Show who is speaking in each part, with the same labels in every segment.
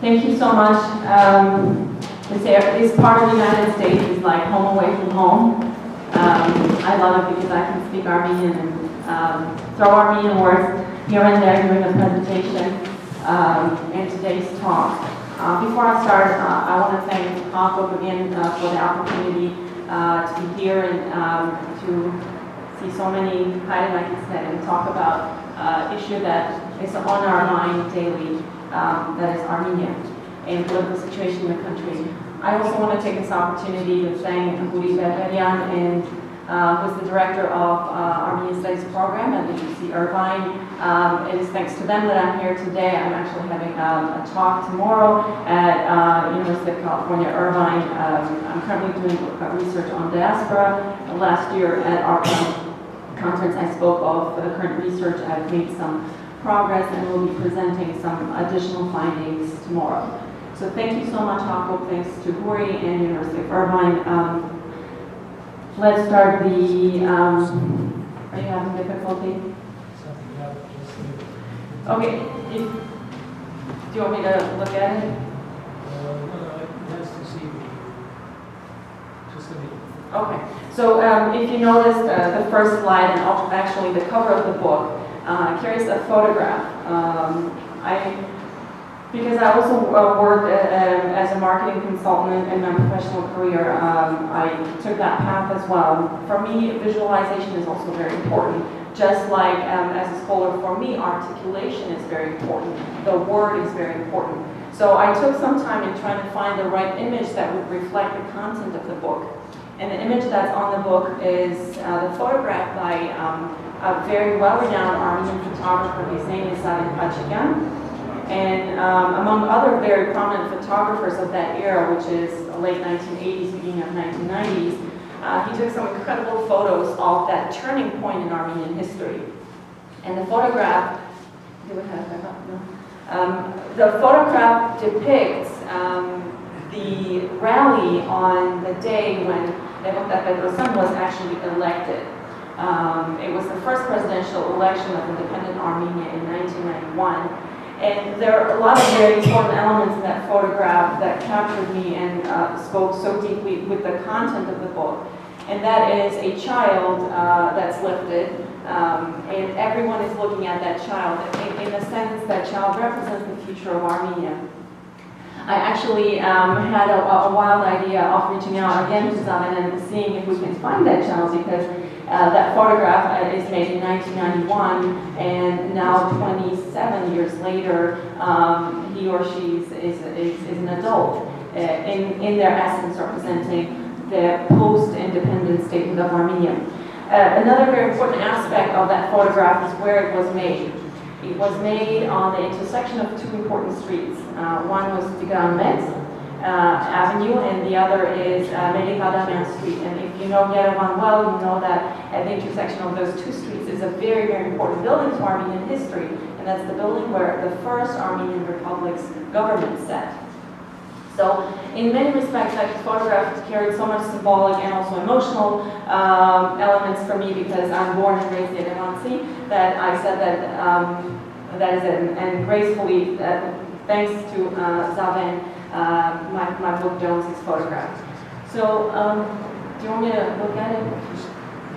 Speaker 1: Thank you so much. This part of the United States is like home away from home. I love it because I can speak Armenian and throw Armenian words here and there during the presentation and today's talk. Before I start, I want to thank Jakob again for the opportunity to be here and to see so many highlights and talk about issue that is on our mind daily, that is Armenia and political situation in the country. I also want to take this opportunity to thank Ghaplanyan, and who is the director of Armenian Studies program at the UC Irvine. It is thanks to them that I'm here today. I'm actually having a talk tomorrow at University of California, Irvine. I'm currently doing research on Diaspora. Last year at ARPA conference I spoke of the current research. I've made some progress and will be presenting some additional findings tomorrow. So thank you so much, Jakob. Thanks to Hori and University of Irvine. Let's start the, are you having difficulty? Okay, do you want me to look at it?
Speaker 2: No, it has to see just a minute.
Speaker 1: Okay, so if you noticed the first slide and actually the cover of the book carries a photograph. Because I also worked as a marketing consultant in my professional career, I took that path as well. For me, visualization is also very important. Just like as a scholar, for me, articulation is very important. The word is very important. So I took some time in trying to find the right image that would reflect the content of the book. And the image that's on the book is the photograph by a very well-renowned Armenian photographer. His name is Ghaplanyan. And among other very prominent photographers of that era, which is the late 1980s, beginning of 1990s, he took some incredible photos of that turning point in Armenian history. And the photograph, the photograph depicts the rally on the day when Ghaplanyan was actually elected. It was the first presidential election of independent Armenia in 1991. And there are a lot of very important elements in that photograph that captured me and spoke so deeply with the content of the book. And that is a child that's lifted, and everyone is looking at that child. In a sense, that child represents the future of Armenia. I actually had a wild idea of reaching out again to Zaven and seeing if we can find that child, because that photograph is made in 1991, and now 27 years later, he or she is an adult, in their essence representing the post-independence statement of Armenia. Another very important aspect of that photograph is where it was made. It was made on the intersection of two important streets. One was Tigran-Metz Avenue, and the other is Ghaplanyan Street. And if you know Yerevan well, you know that at the intersection of those two streets is a very, very important building to Armenian history, and that's the building where the first Armenian Republic's government sat. So in many respects, that photograph carried so much symbolic and also emotional elements for me, because I'm born and raised in Yerevan, that I said that that is it. And gracefully, thanks to Zaven, my book Jones is photographed. So, do you want me to look at it?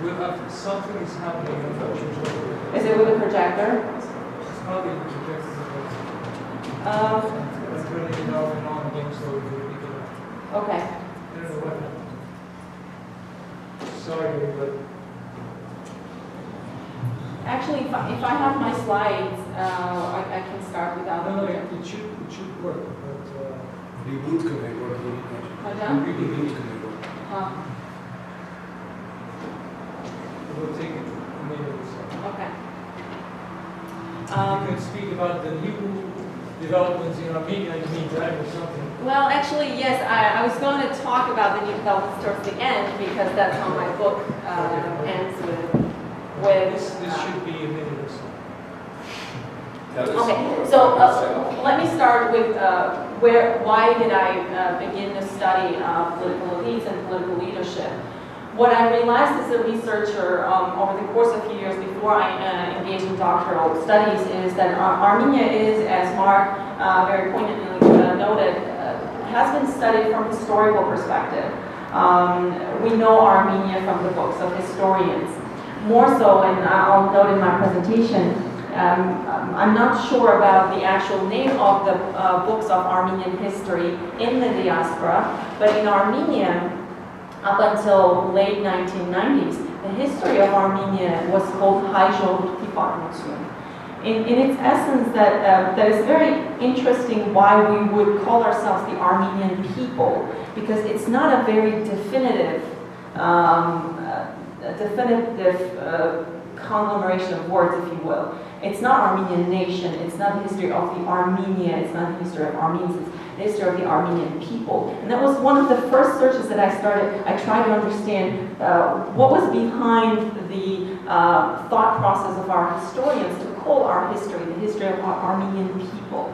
Speaker 2: We'll have something is happening in the projector.
Speaker 1: Is it with a projector?
Speaker 2: It's probably the projector. It's turning it off and on again, so we'll pick it up.
Speaker 1: Okay.
Speaker 2: I don't know what. Sorry, but
Speaker 1: Actually, if I have my slides, I can start without
Speaker 2: no,
Speaker 1: them.
Speaker 2: it should work, but
Speaker 3: Reboot can they work?
Speaker 1: Pardon?
Speaker 3: Reboot can they work?
Speaker 2: we'll take it a minute or so.
Speaker 1: Okay.
Speaker 2: You can speak about the new developments in Armenia in the meantime or something.
Speaker 1: Well, actually, yes, I was going to talk about the new developments towards the end, because that's how my book ends with
Speaker 2: This should be a minute or so.
Speaker 1: Okay, so let me start with why did I begin to study political elites and political leadership. What I realized as a researcher over the course of a few years before I engaged in doctoral studies is that Armenia is, as Mark very poignantly noted, has been studied from historical perspective. We know Armenia from the books of historians. More so, and I'll note in my presentation, I'm not sure about the actual name of the books of Armenian history in the diaspora, but in Armenia, up until late 1990s, the history of Armenia was called in its essence, that is very interesting why we would call ourselves the Armenian people, because it's not a very definitive conglomeration of words, if you will. It's not Armenian nation, it's not the history of the Armenia, it's not the history of Armenians, it's the history of the Armenian people. And that was one of the first searches that I tried to understand what was behind the thought process of our historians to call our history the history of our Armenian people.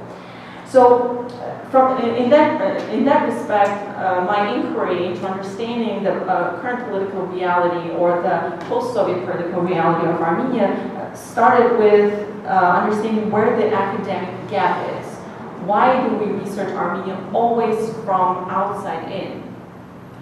Speaker 1: So, in that respect, my inquiry into understanding the current political reality or the post-Soviet political reality of Armenia started with understanding where the academic gap is. Why do we research Armenia always from outside in?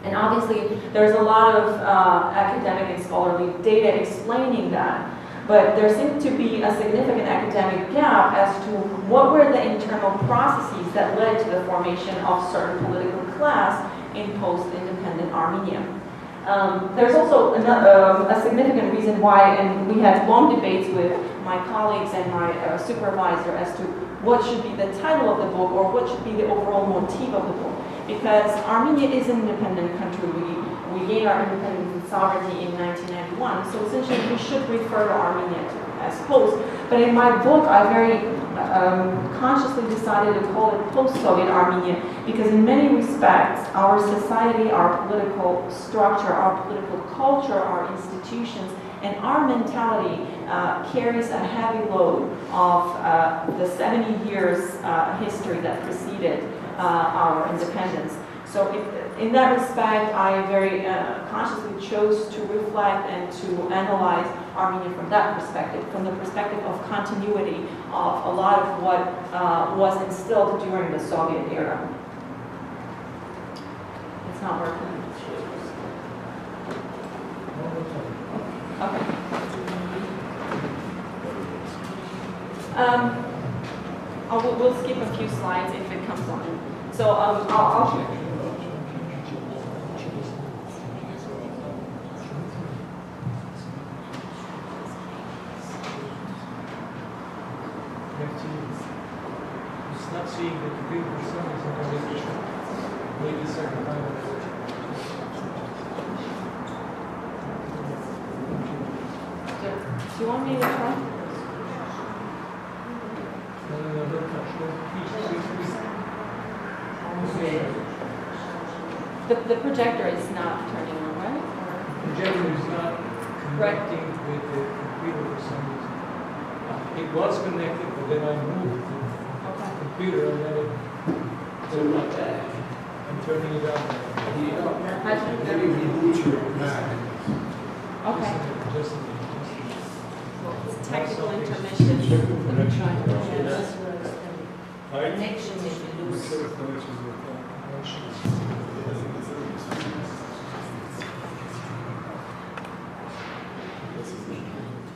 Speaker 1: And obviously, there's a lot of academic and scholarly data explaining that. But there seemed to be a significant academic gap as to what were the internal processes that led to the formation of certain political class in post-independent Armenia. There's also a significant reason why, and we had long debates with my colleagues and my supervisor as to what should be the title of the book or what should be the overall motif of the book. Because Armenia is an independent country. We gained our independence and sovereignty in 1991, so essentially we should refer to Armenia as post. But in my book, I very consciously decided to call it post-Soviet Armenia because in many respects, our society, our political structure, our political culture, our institutions, and our mentality carries a heavy load of the 70 years history that preceded our independence. So in that respect, I very consciously chose to reflect and to analyze Armenia from that perspective, from the perspective of continuity of a lot of what was instilled during the Soviet era. It's not working. Okay. We'll skip a few slides if it comes on. So I'll
Speaker 2: It's not seeing the computer for some reason. Maybe a second time.
Speaker 1: do you want me to try?
Speaker 2: No, don't touch. Please.
Speaker 1: The projector is not turning on, right?
Speaker 2: The projector is not connecting with the computer for some reason. It was connected, but then I moved the computer and then it went back. I'm turning it on.
Speaker 3: Maybe reboot your Mac.
Speaker 1: Okay.
Speaker 2: Just
Speaker 1: It's technical intermission. Let me try.
Speaker 4: Connection if you lose.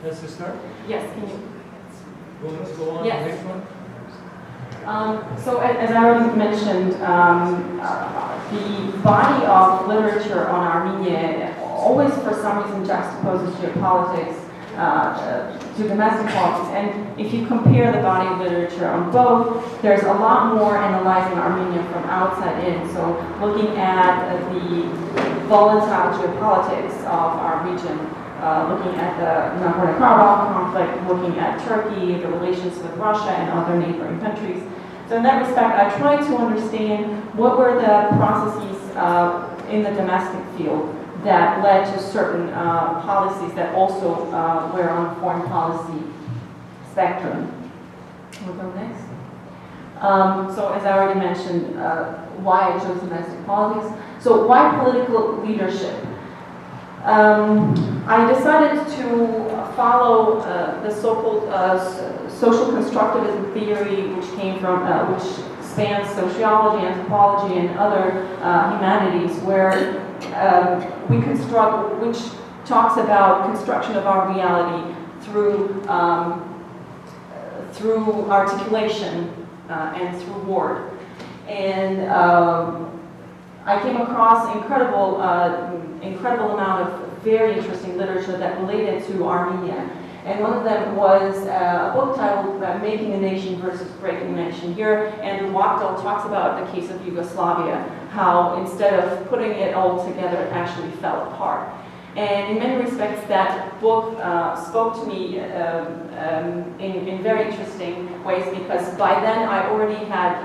Speaker 2: Has to start?
Speaker 1: Yes, can you?
Speaker 2: Let's go on
Speaker 1: Yes.
Speaker 2: the next one.
Speaker 1: So as I already mentioned, the body of literature on Armenia always for some reason juxtaposes geopolitics to domestic politics. And if you compare the body of literature on both, there's a lot more analyzing Armenia from outside in. So looking at the volatile geopolitics of our region, looking at the Nagorno-Karabakh conflict, looking at Turkey, the relations with Russia and other neighboring countries. So in that respect, I tried to understand what were the processes in the domestic field that led to certain policies that also were on the foreign policy spectrum. We'll go next. So as I already mentioned, why I chose domestic politics. So why political leadership? I decided to follow the so-called social constructivism theory, which came from, which spans sociology, anthropology, and other humanities, where we construct, which talks about construction of our reality through through articulation and through word. And I came across incredible amount of very interesting literature that related to Armenia. And one of them was a book titled Making a Nation versus Breaking a Nation. Here, Andrew Wachtel talks about the case of Yugoslavia, how instead of putting it all together, it actually fell apart. And in many respects, that book spoke to me in very interesting ways, because by then I already had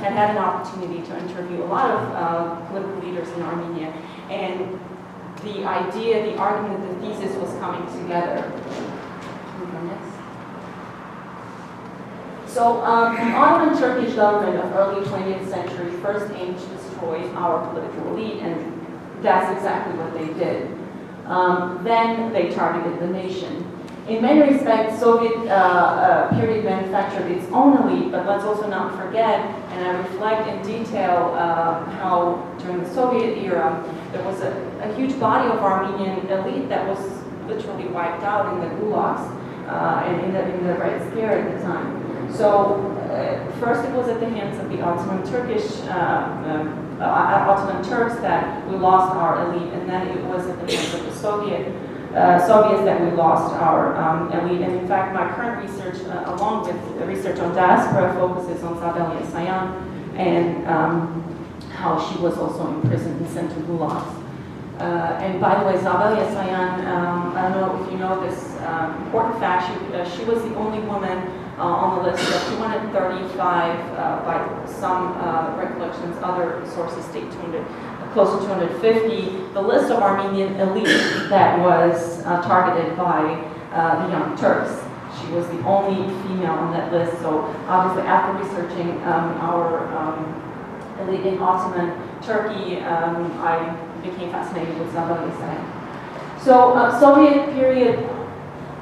Speaker 1: an opportunity to interview a lot of political leaders in Armenia, and the idea, the argument, the thesis was coming together. So the Ottoman Turkish government of early 20th century first aimed to destroy our political elite, and that's exactly what they did. Then they targeted the nation. In many respects, Soviet period manufactured its own elite, but let's also not forget, and I reflect in detail how during the Soviet era, there was a huge body of Armenian elite that was literally wiped out in the gulags and in the Red Scare at the time. So first it was at the hands of the Ottoman Turks that we lost our elite, and then it was at the hands of the Soviets that we lost our elite. And in fact, my current research, along with the research on diaspora, focuses on Zabelia Sayan and how she was also imprisoned and sent to gulags. And by the way, Zabelia Sayan, I don't know if you know this important fact, she was the only woman on the list of 235, by some recollections, other sources state close to 250, the list of Armenian elite that was targeted by the Young Turks. She was the only female on that list, so obviously after researching our elite in Ottoman Turkey, I became fascinated with Zabelia Sayan. So Soviet period,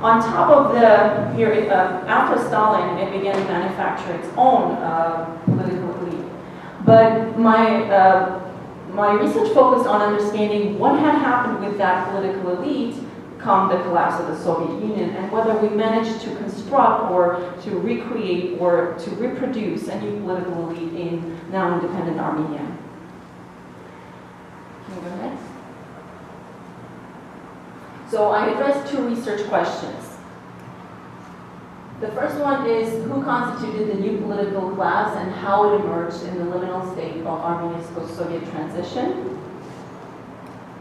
Speaker 1: on top of the period, after Stalin, it began to manufacture its own political elite. But my research focused on understanding what had happened with that political elite come the collapse of the Soviet Union, and whether we managed to construct or to recreate or to reproduce a new political elite in now independent Armenia. Can you go next? So I addressed two research questions. The first one is, who constituted the new political class and how it emerged in the liminal state of Armenia's post-Soviet transition?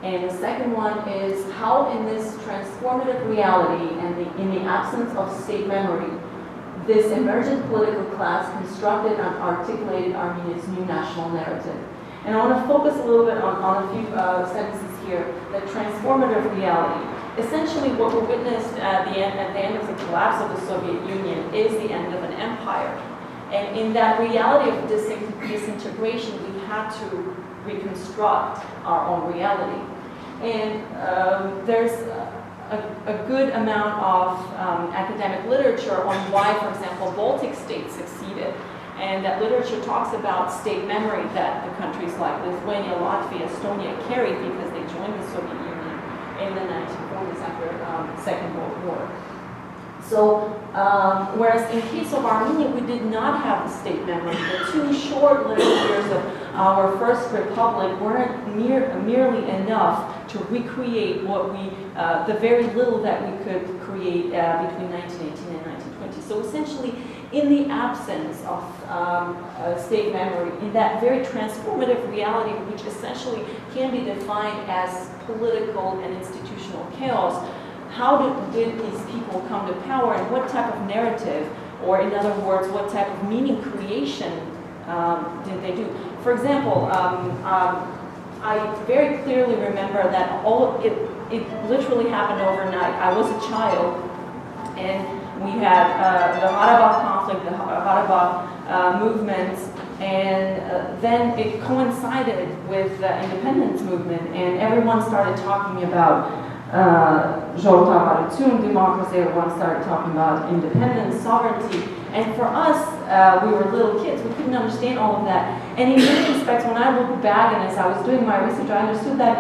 Speaker 1: And the second one is, how in this transformative reality and in the absence of state memory, this emergent political class constructed and articulated Armenia's new national narrative. And I want to focus a little bit on a few sentences here. The transformative reality. Essentially, what we witnessed at the end of the collapse of the Soviet Union is the end of an empire. And in that reality of disintegration, we had to reconstruct our own reality. And there's a good amount of academic literature on why, for example, Baltic states succeeded. And that literature talks about state memory that the countries like Lithuania, Latvia, Estonia carried because they joined the Soviet Union in the 1940s after Second World War. So, whereas in case of Armenia, we did not have the state memory. The 2 short little years of our first republic weren't merely enough to recreate what the very little that we could create between 1918 and 1920. So essentially, in the absence of state memory, in that very transformative reality, which essentially can be defined as political and institutional chaos, how did these people come to power, and what type of narrative, or in other words, what type of meaning creation did they do? For example, I very clearly remember that it literally happened overnight. I was a child, and we had the Karabakh conflict, the Karabakh movement, and then it coincided with the independence movement, and everyone started talking about democracy, everyone started talking about independence, sovereignty. And for us, we were little kids, we couldn't understand all of that. And in many respects, when I look back and as I was doing my research, I understood that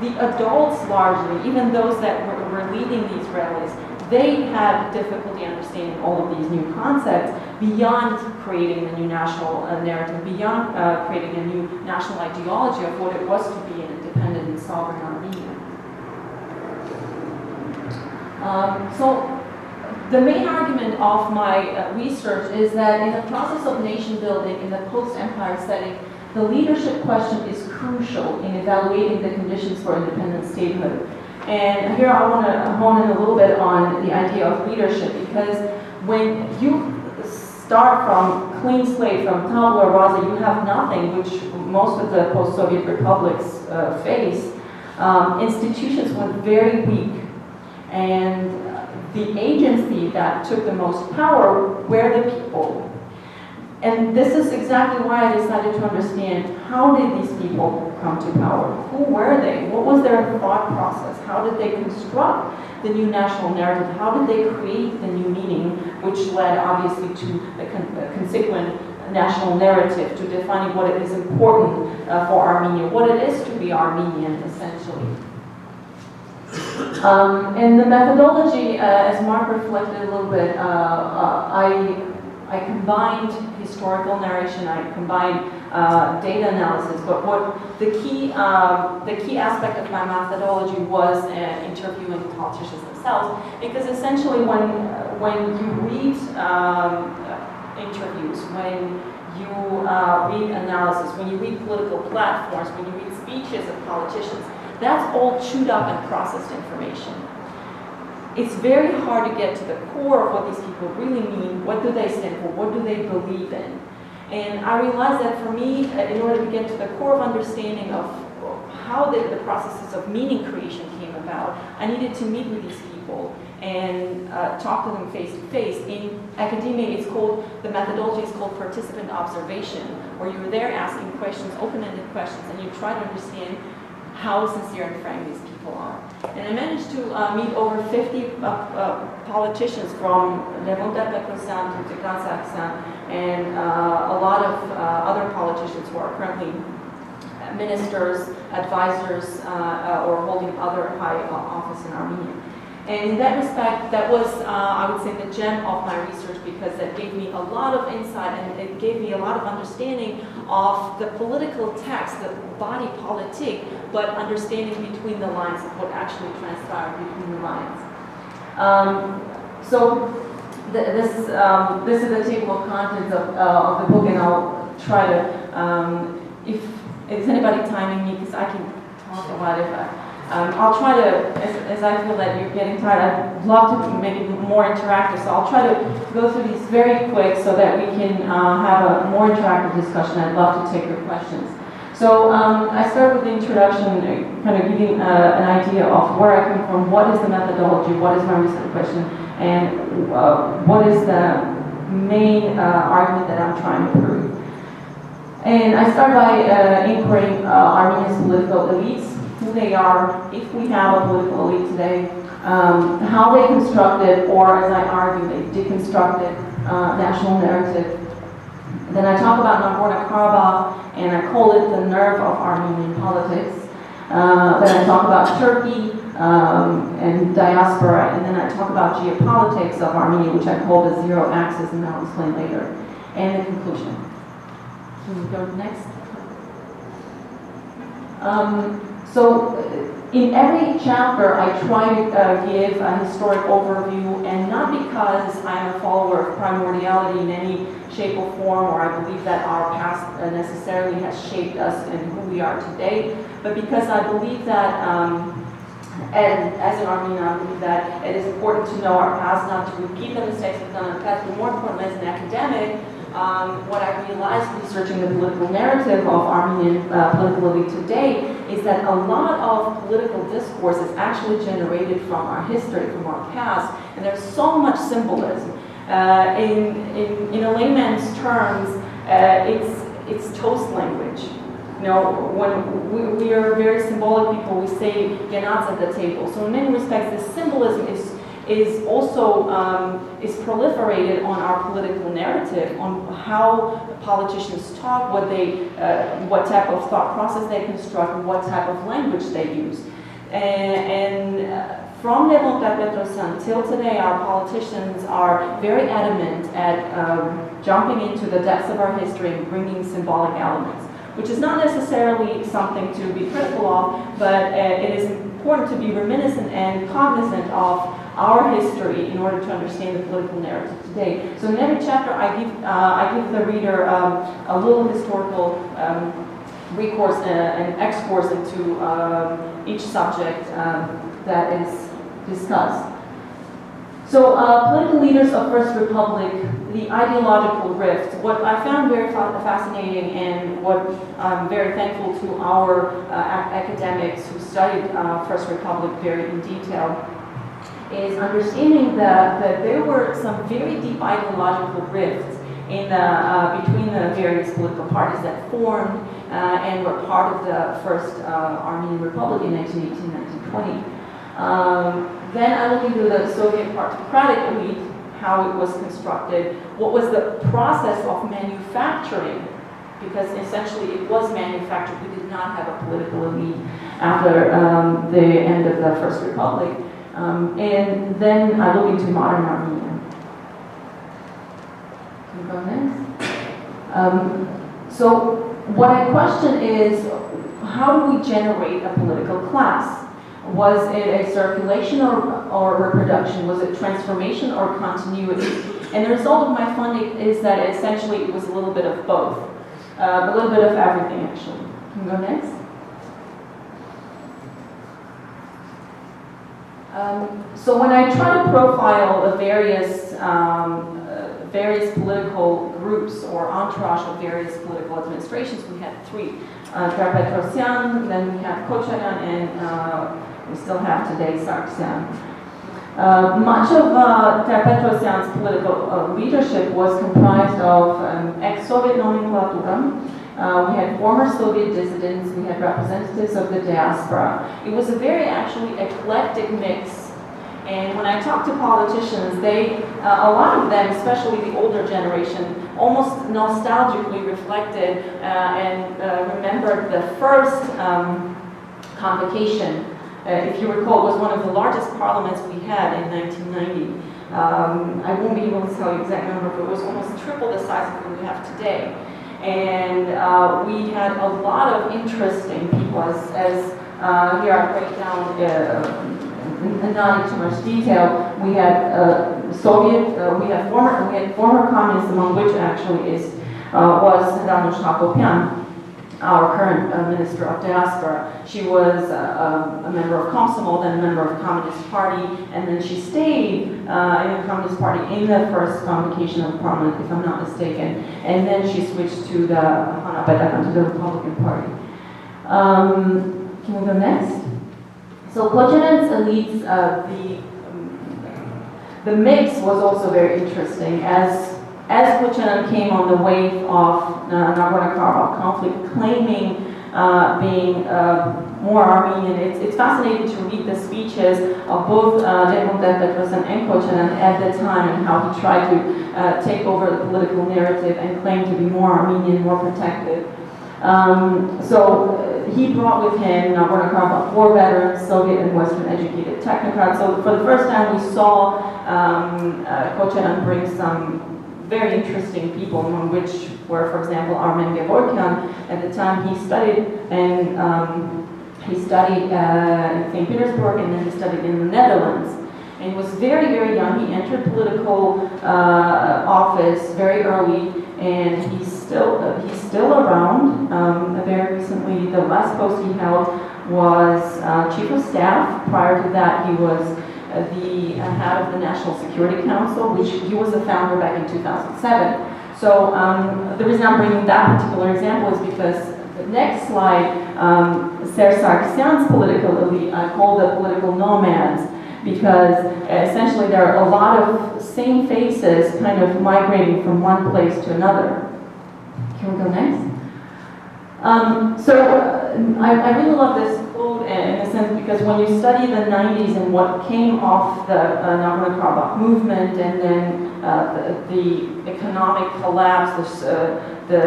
Speaker 1: the adults largely, even those that were leading these rallies, they had difficulty understanding all of these new concepts beyond creating a new national narrative, beyond creating a new national ideology of what it was to be an independent and sovereign Armenia. So the main argument of my research is that in the process of nation building in the post-empire setting, the leadership question is crucial in evaluating the conditions for independent statehood. And here I want to hone in a little bit on the idea of leadership, because when you start from clean slate, from tabula rasa, you have nothing, which most of the post-Soviet republics face. Institutions were very weak, and the agency that took the most power were the people. And this is exactly why I decided to understand, how did these people come to power? Who were they? What was their thought process? How did they construct the new national narrative? How did they create the new meaning, which led obviously to the consequent national narrative, to defining what it is important for Armenia, what it is to be Armenian, essentially. And the methodology, as Mark reflected a little bit, I combined historical narration, I combined data analysis, but what the key aspect of my methodology was interviewing the politicians themselves, because essentially when you read interviews, when you read analysis, when you read political platforms, when you read speeches of politicians, that's all chewed up and processed information. It's very hard to get to the core of what these people really mean. What do they stand for? What do they believe in? And I realized that for me, in order to get to the core of understanding of how the processes of meaning creation came about, I needed to meet with these people and talk to them face to face. In academia, the methodology is called participant observation, where you're there asking questions, open-ended questions, and you try to understand how sincere and frank these people are. And I managed to meet over 50 politicians from Nagorno-Karabakh to Kazakhstan, and a lot of other politicians who are currently ministers, advisors, or holding other high office in Armenia. And in that respect, that was, I would say, the gem of my research, because that gave me a lot of insight and it gave me a lot of understanding of the political text, the body politic, but understanding between the lines of what actually transpired between the lines. This is the table of contents of the book, and I'll try to, if is anybody timing me, because I can talk about it. I'll try to, as I feel that you're getting tired, I'd love to make it more interactive, so I'll try to go through these very quick so that we can have a more interactive discussion. I'd love to take your questions. So I start with the introduction, kind of giving an idea of where I come from, what is the methodology, what is my research question, and what is the main argument that I'm trying to prove. And I start by inquiring Armenia's political elites, who they are, if we have a political elite today, how they constructed, or as I argue, they deconstructed national narrative. Then I talk about Nagorno-Karabakh, and I call it the nerve of Armenian politics. Then I talk about Turkey and diaspora, and then I talk about geopolitics of Armenia, which I call the zero axis, and I'll explain later. And the conclusion. Can we go next? So in every chapter, I try to give a historic overview, and not because I'm a follower of primordiality in any shape or form, or I believe that our past necessarily has shaped us and who we are today, but because I believe that, and as an Armenian, I believe that it is important to know our past, not to repeat the mistakes we've done in the past, but more important as an academic, what I realized researching the political narrative of Armenian political elite today is that a lot of political discourse is actually generated from our history, from our past, and there's so much symbolism. In a layman's terms, it's toast language. when we are very symbolic people, we say genats at the table. So in many respects, the symbolism is also is proliferated on our political narrative, on how politicians talk, what type of thought process they construct, what type of language they use. And from Levon Petrosyan till today, our politicians are very adamant at jumping into the depths of our history and bringing symbolic elements, which is not necessarily something to be critical of, but it is important to be reminiscent and cognizant of our history in order to understand the political narrative today. So in every chapter, I give the reader a little historical recourse and excursus into each subject that is discussed. So political leaders of First Republic, the ideological rift, what I found very fascinating and what I'm very thankful to our academics who studied First Republic very in detail, is understanding that there were some very deep ideological rifts in between the various political parties that formed and were part of the first Armenian Republic in 1918-1920. Then I look into the Soviet partocratic elite, how it was constructed, what was the process of manufacturing, because essentially it was manufactured. We did not have a political elite after the end of the First Republic. And then I look into modern Armenia. Can you go next? So what I question is, how do we generate a political class? Was it a circulation or reproduction? Was it transformation or continuity? And the result of my finding is that essentially it was a little bit of both. A little bit of everything, actually. Can you go next? So when I try to profile the various political groups or entourage of various political administrations, we had three. Petrosyan, then we had Kochanan, and we still have today Sargsyan. Much of Petrosyan's political leadership was comprised of ex-Soviet nomenclatura. We had former Soviet dissidents, we had representatives of the diaspora. It was a very actually eclectic mix. And when I talk to politicians, a lot of them, especially the older generation, almost nostalgically reflected and remembered the first convocation. If you recall, it was one of the largest parliaments we had in 1990. I won't be able to tell you the exact number, but it was almost triple the size of what we have today. And we had a lot of interesting people, as here I break down not in too much detail. We had we had former communists, among which actually was Danush Hakopian, our current Minister of Diaspora. She was a member of Komsomol, then a member of Communist Party, and then she stayed in the Communist Party in the first convocation of Parliament, if I'm not mistaken, and then she switched to the Republican Party. Can we go next? So Kochanan's elites, the mix was also very interesting as Kochanan came on the wave of Nagorno-Karabakh conflict, claiming being more Armenian. It's fascinating to read the speeches of both Levon Petrosyan and Kochanan at the time, and how he tried to take over the political narrative and claim to be more Armenian, more protective. So he brought with him Nagorno-Karabakh war veterans, Soviet and Western educated technocrats. So for the first time we saw Kochanan bring some very interesting people, among which were, for example, Armen Gevorkyan. At the time he studied in St. Petersburg, and then he studied in the Netherlands. And he was very, very young. He entered political office very early, and he's still around. Very recently, the last post he held was Chief of Staff. Prior to that, he was the head of the National Security Council, which he was the founder back in 2007. So the reason I'm bringing that particular example is because the next slide, Serge Sargsyan's political elite, I call the political nomads, because essentially there are a lot of same faces kind of migrating from one place to another. Can we go next? I really love this quote in a sense because when you study the 90s and what came off the Nagorno-Karabakh movement and then the economic collapse, the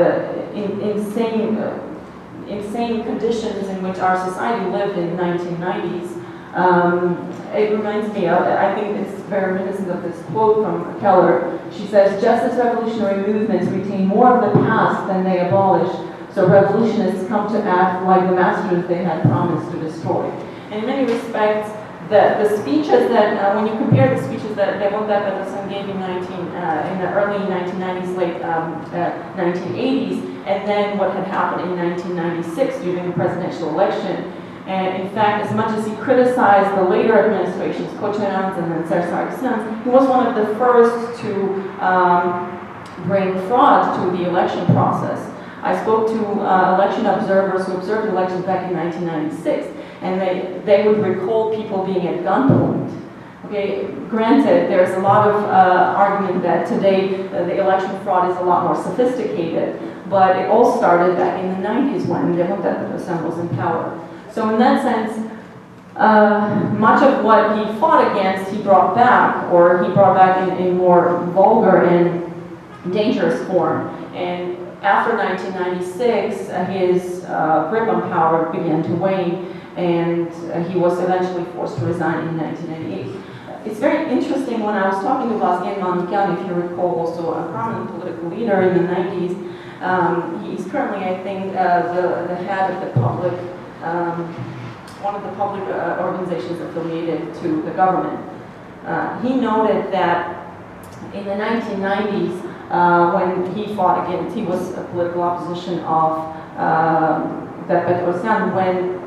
Speaker 1: insane conditions in which our society lived in the 1990s, it reminds me of, I think it's very reminiscent of this quote from Keller. She says, just as revolutionary movements retain more of the past than they abolish, so revolutionists come to act like the masters they had promised to destroy. And in many respects, the speeches that, when you compare the speeches that Ghaplanyan gave in the early 1990s, late 1980s, and then what had happened in 1996 during the presidential election, and in fact, as much as he criticized the later administrations, Kocharan's and then Sargsyan's, he was one of the first to bring fraud to the election process. I spoke to election observers who observed elections back in 1996, and they would recall people being at gunpoint. Okay, granted, there's a lot of argument that today the election fraud is a lot more sophisticated, but it all started back in the 90s when Ghaplanyan was in power. So in that sense, much of what he fought against, he brought back, or he brought back in more vulgar and dangerous form. And after 1996, his grip on power began to wane, and he was eventually forced to resign in 1998. It's very interesting, when I was talking to Ghaplanyan, if you recall, also a prominent political leader in the 90s, he's currently, I think, the head of the public, one of the public organizations affiliated to the government. He noted that in the 1990s, when he fought against, he was a political opposition of Petrosyan, when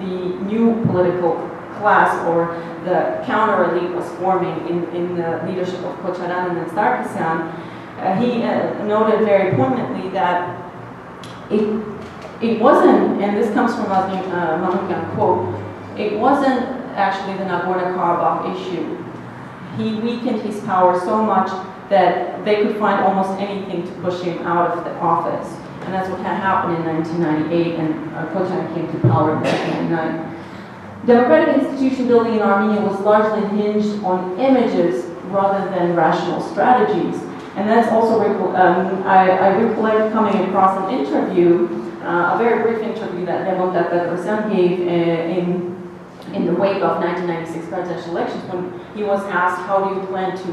Speaker 1: the new political class or the counter elite was forming in the leadership of Kocharan and Sargsyan, he noted very poignantly that it wasn't, and this comes from Manukyan quote, it wasn't actually the Nagorno-Karabakh issue. He weakened his power so much that they could find almost anything to push him out of the office. And that's what had happened in 1998, and Kocharan came to power in 1999. Democratic institution building in Armenia was largely hinged on images rather than rational strategies. And that's also, I recollect coming across an interview, a very brief interview that Ghaplanyan gave in the wake of 1996 presidential elections, when he was asked, how do you plan to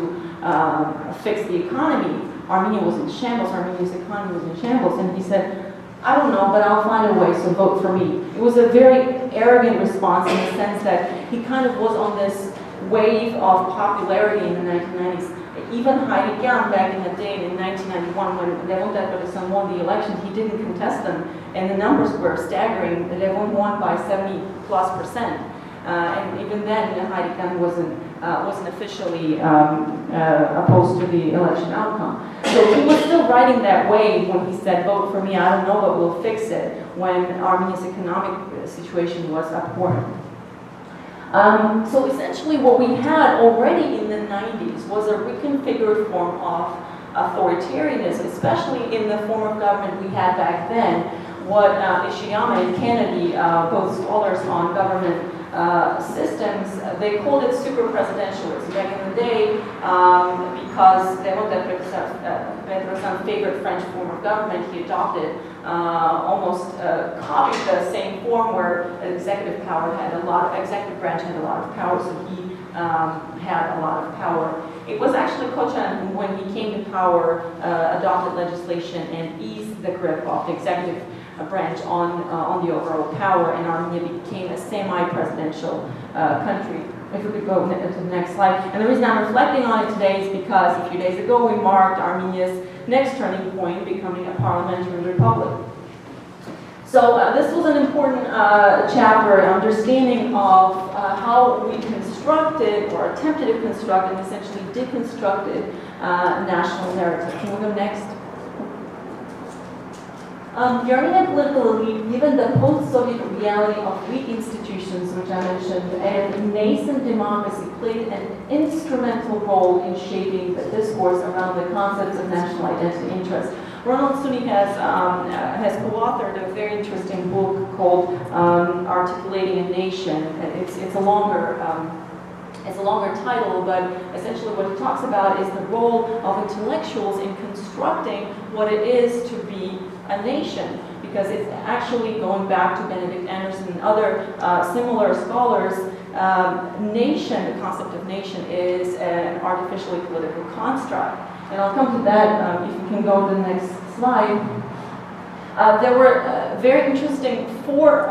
Speaker 1: fix the economy? Armenia was in shambles, Armenia's economy was in shambles, and he said, I don't know, but I'll find a way, so vote for me. It was a very arrogant response in the sense that he kind of was on this wave of popularity in the 1990s. Even Haile Gyan, back in the day in 1991, when Ghaplanyan won the election, he didn't contest them, and the numbers were staggering. Ghaplanyan won by 70+%. And even then, Haile Gyan wasn't officially opposed to the election outcome. So he was still riding that wave when he said, vote for me, I don't know, but we'll fix it, when Armenia's economic situation was abhorrent. So essentially what we had already in the 90s was a reconfigured form of authoritarianism, especially in the form of government we had back then. What Ishiyama and Kennedy, both scholars on government systems, they called it super-presidentialism back in the day, because Petrosyan favored French form of government. He adopted, almost copied the same form where executive branch had a lot of power, so he had a lot of power. It was actually Kocharan who, when he came to power, adopted legislation and eased the grip of the executive branch on the overall power, and Armenia became a semi-presidential country. If we could go to the next slide. And the reason I'm reflecting on it today is because a few days ago we marked Armenia's next turning point, becoming a parliamentary republic. So this was an important chapter, understanding of how we constructed or attempted to construct and essentially deconstructed national narrative. Can we go next? The Armenian political elite, given the post-Soviet reality of weak institutions, which I mentioned, and nascent democracy, played an instrumental role in shaping the discourse around the concepts of national identity interest. Ronald Sunni has co-authored a very interesting book called Articulating a Nation. It's a longer title, but essentially what it talks about is the role of intellectuals in constructing what it is to be a nation, because it's actually going back to Benedict Anderson and other similar scholars. Nation, the concept of nation, is an artificially political construct. And I'll come to that if you can go to the next slide. There were very interesting four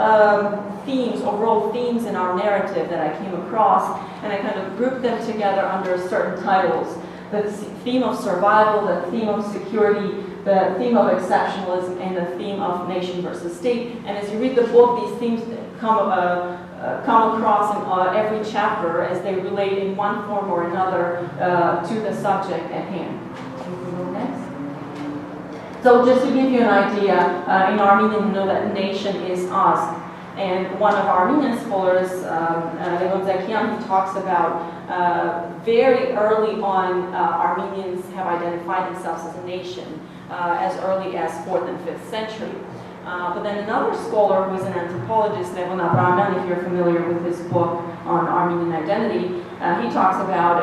Speaker 1: themes, overall themes in our narrative that I came across, and I kind of grouped them together under certain titles. The theme of survival, the theme of security, the theme of exceptionalism, and the theme of nation versus state. And as you read the book, these themes come across in every chapter as they relate in one form or another to the subject at hand. Can we go next? So just to give you an idea, in Armenian, you know that nation is us. And one of Armenian scholars, Ghaplanyan, he talks about very early on, Armenians have identified themselves as a nation as early as 4th and 5th century. But then another scholar who is an anthropologist, Ghaplanyan, if you're familiar with his book on Armenian identity, he talks about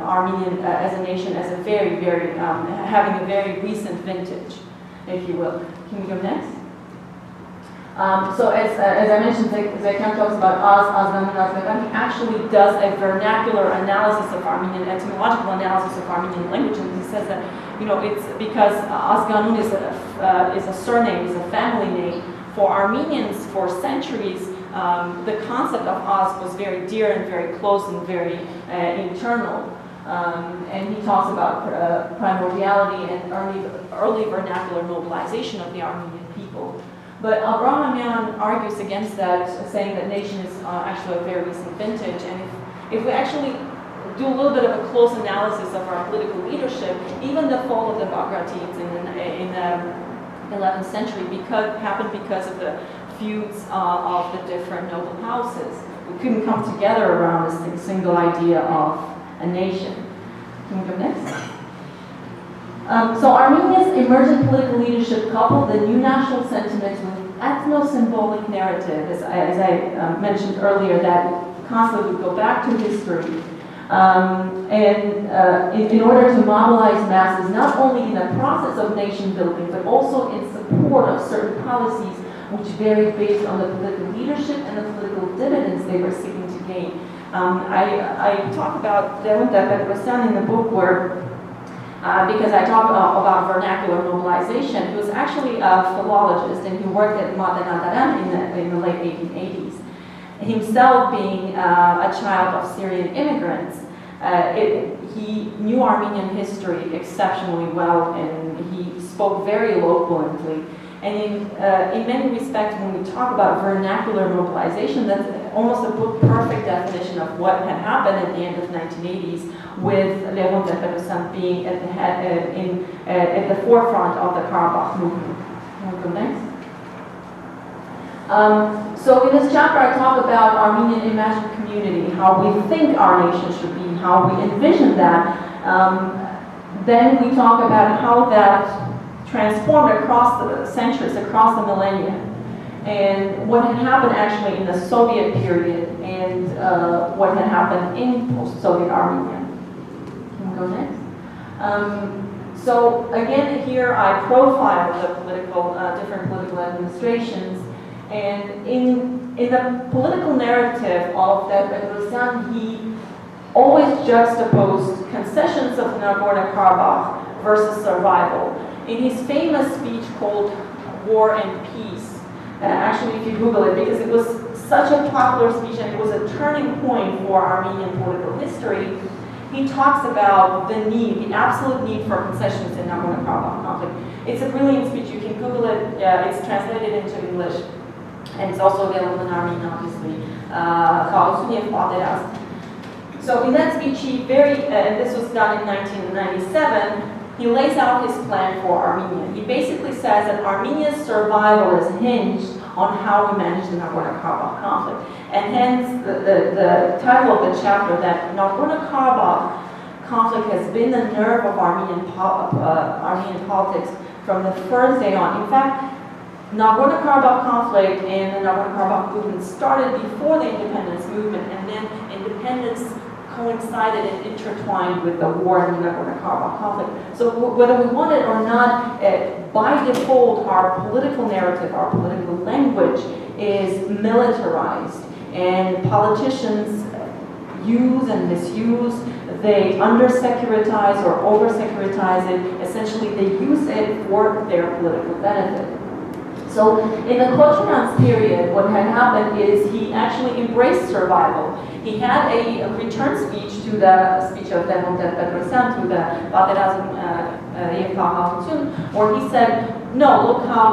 Speaker 1: Armenian as a nation as a very, very, having a very recent vintage, if you will. Can we go next? So as I mentioned, Ghaplanyan talks about Azerbaijan. He actually does a vernacular analysis of Armenian, etymological analysis of Armenian language, and he says that, you know, it's because Azganun is a surname, is a family name. For Armenians, for centuries, the concept of Az was very dear and very close and very internal. And he talks about primordiality and early vernacular mobilization of the Armenian people. But Ghaplanyan argues against that, saying that nation is actually a very recent vintage. And if we actually do a little bit of a close analysis of our political leadership, even the fall of the Bagratids in the 11th century happened because of the feuds of the different noble houses. We couldn't come together around this single idea of a nation. Can we go next? So Armenia's emergent political leadership coupled the new national sentiments with ethno-symbolic narrative, as I mentioned earlier, that constantly would go back to history, in order to mobilize masses, not only in the process of nation building, but also in support of certain policies which varied based on the political leadership and the political dividends they were seeking to gain. I talk about Ghaplanyan in the book where because I talk about vernacular mobilization. He was actually a philologist, and he worked at Maden in the late 1880s. Himself being a child of Syrian immigrants, he knew Armenian history exceptionally well, and he spoke very eloquently. And in many respects, when we talk about vernacular mobilization, that's almost a perfect definition of what had happened at the end of the 1980s, with Levon Ghaplanyan being at the head, at the forefront of the Karabakh movement. Can we go next? So in this chapter, I talk about Armenian imagined community, how we think our nation should be, how we envision that. Then we talk about how that transformed across the centuries, across the millennia, and what had happened actually in the Soviet period, and what had happened in post-Soviet Armenia. Can we go next? So again, here I profile the different political administrations, and in the political narrative of Ghaplanyan, he always juxtaposed concessions of Nagorno-Karabakh versus survival. In his famous speech called War and Peace, actually if you Google it, because it was such a popular speech and it was a turning point for Armenian political history, he talks about the absolute need for concessions in Nagorno-Karabakh conflict. It's a brilliant speech. You can Google it. It's translated into English, and it's also available in Armenian, obviously. So in that speech, he and this was done in 1997, he lays out his plan for Armenia. He basically says that Armenia's survival is hinged on how we manage the Nagorno-Karabakh conflict. And hence the title of the chapter, that Nagorno-Karabakh conflict has been the nerve of Armenian politics from the first day on. In fact, Nagorno-Karabakh conflict and the Nagorno-Karabakh movement started before the independence movement, and then independence coincided and intertwined with the war in the Nagorno-Karabakh conflict. So whether we want it or not, by default, our political narrative, our political language is militarized, and politicians use and misuse, they under-securitize or over-securitize it. Essentially, they use it for their political benefit. So in the Ghaplanyan period, what had happened is he actually embraced survival. He had a return speech to the speech of Devon Petrosyan, to the Baderazm where he said, no, look how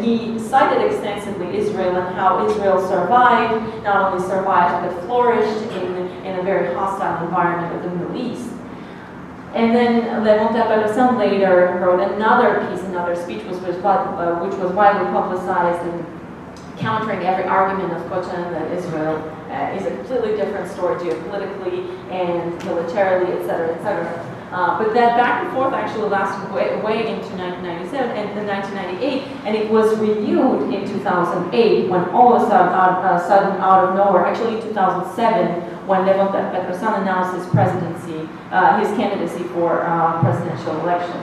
Speaker 1: he cited extensively Israel and how Israel survived, not only survived, but flourished in a very hostile environment of the Middle East. And then Devon Petrosyan later wrote another piece, another speech, which was widely publicized and countering every argument of Kochen that Israel is a completely different story geopolitically and militarily, etc., etc. But that back and forth actually lasted way into 1997 and then 1998, and it was renewed in 2008 when all of a sudden, out of nowhere, actually in 2007, when Devon Petrosyan announced his presidency, his candidacy for presidential election.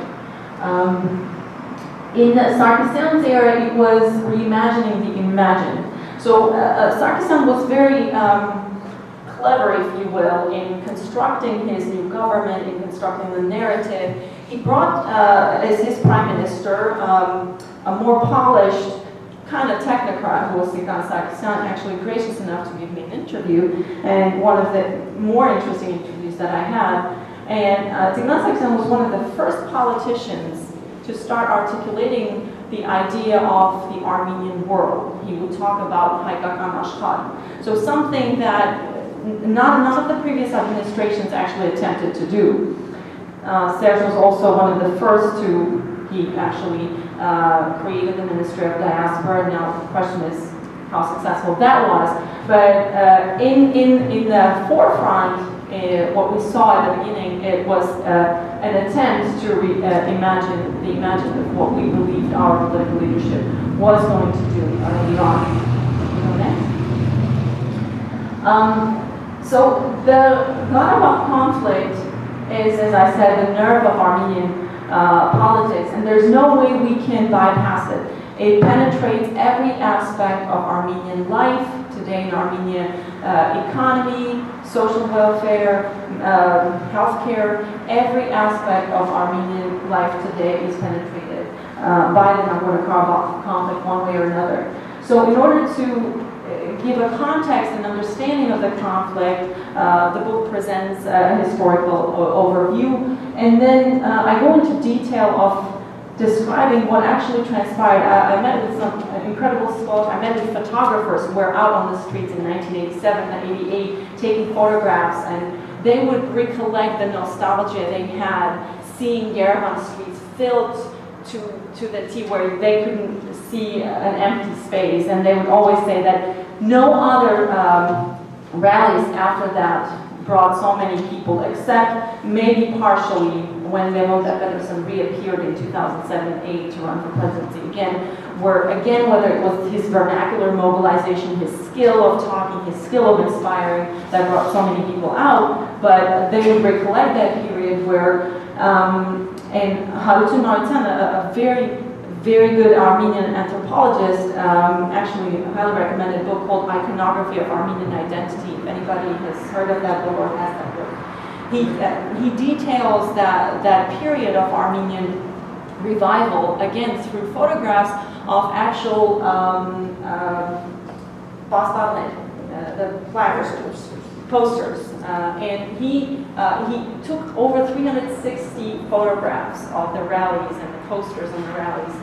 Speaker 1: In Sarkisyan's era, it was reimagining the imagined. So Sarkisyan was very clever, if you will, in constructing his new government, in constructing the narrative. He brought, as his prime minister, a more polished kind of technocrat who was Tigran Sarkisyan, actually gracious enough to give me an interview, and one of the more interesting interviews that I had. And Tigran Sarkisyan was one of the first politicians to start articulating the idea of the Armenian world. He would talk about Haykakan Ashkar. So something that none of the previous administrations actually attempted to do. Serge was also one of the first he actually created the Ministry of Diaspora. Now the question is how successful that was. But in the forefront, what we saw at the beginning, it was an attempt to imagine of what we believed our political leadership was going to do in Iran. So the Karabakh conflict is, as I said, the nerve of Armenian politics, and there's no way we can bypass it. It penetrates every aspect of Armenian life today in Armenia: economy, social welfare, healthcare. Every aspect of Armenian life today is penetrated by the Nagorno-Karabakh conflict one way or another. So in order to give a context and understanding of the conflict, the book presents a historical overview, and then I go into detail of describing what actually transpired. I met with some incredible scholars. I met with photographers who were out on the streets in 1987 and 88 taking photographs, and they would recollect the nostalgia they had seeing Yerevan streets filled to the T where they couldn't see an empty space, and they would always say that no other rallies after that brought so many people, except maybe partially when Devon Petrosyan reappeared in 2007 and 2008 to run for presidency again, whether it was his vernacular mobilization, his skill of talking, his skill of inspiring that brought so many people out, but they would recollect that period where, and Harutun Nartan, a very, very good Armenian anthropologist, actually a highly recommended book called Iconography of Armenian Identity. If anybody has heard of that book or has that book, he details that period of Armenian revival, again through photographs of actual the placards, posters, and he took over 360 photographs of the rallies and the posters on the rallies,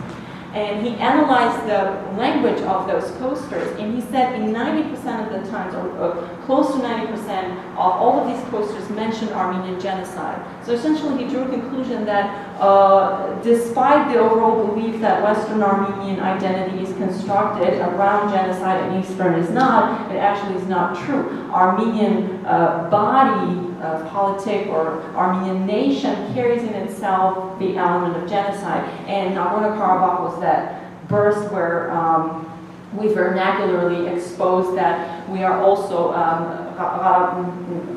Speaker 1: and he analyzed the language of those posters, and he said in 90% of the times, or close to 90% of all of these posters mentioned Armenian genocide. So essentially he drew a conclusion that despite the overall belief that Western Armenian identity is constructed around genocide and Eastern is not, it actually is not true. Armenian body politic or Armenian nation carries in itself the element of genocide. And Nagorno-Karabakh was that burst where we vernacularly exposed that we are also,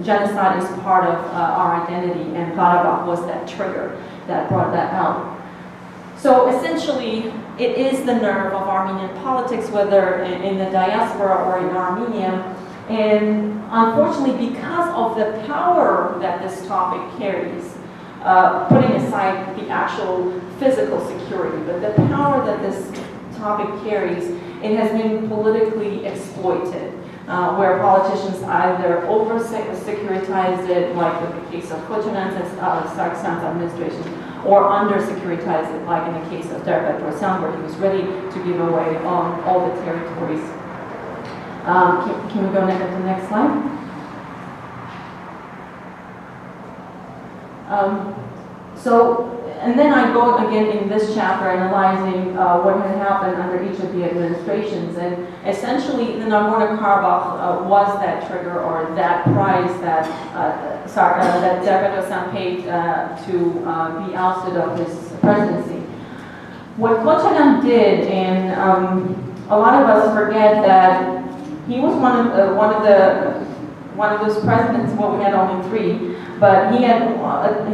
Speaker 1: genocide is part of our identity, and Karabakh was that trigger that brought that out. So essentially, it is the nerve of Armenian politics, whether in the diaspora or in Armenia. And unfortunately, because of the power that this topic carries, putting aside the actual physical security, but the power that this topic carries, it has been politically exploited, where politicians either over-securitize it, like in the case of Kochanan's and Sargsyan's administration, or under-securitize it, like in the case of Diaspora, where he was ready to give away all the territories. Can we go to the next slide? And then I go again in this chapter analyzing what had happened under each of the administrations. And essentially, the Nagorno-Karabakh was that trigger or that price that that Diaspora paid to be ousted of his presidency. What Kochanyan did, and a lot of us forget that he was one of those presidents. Well, we had only 3. But he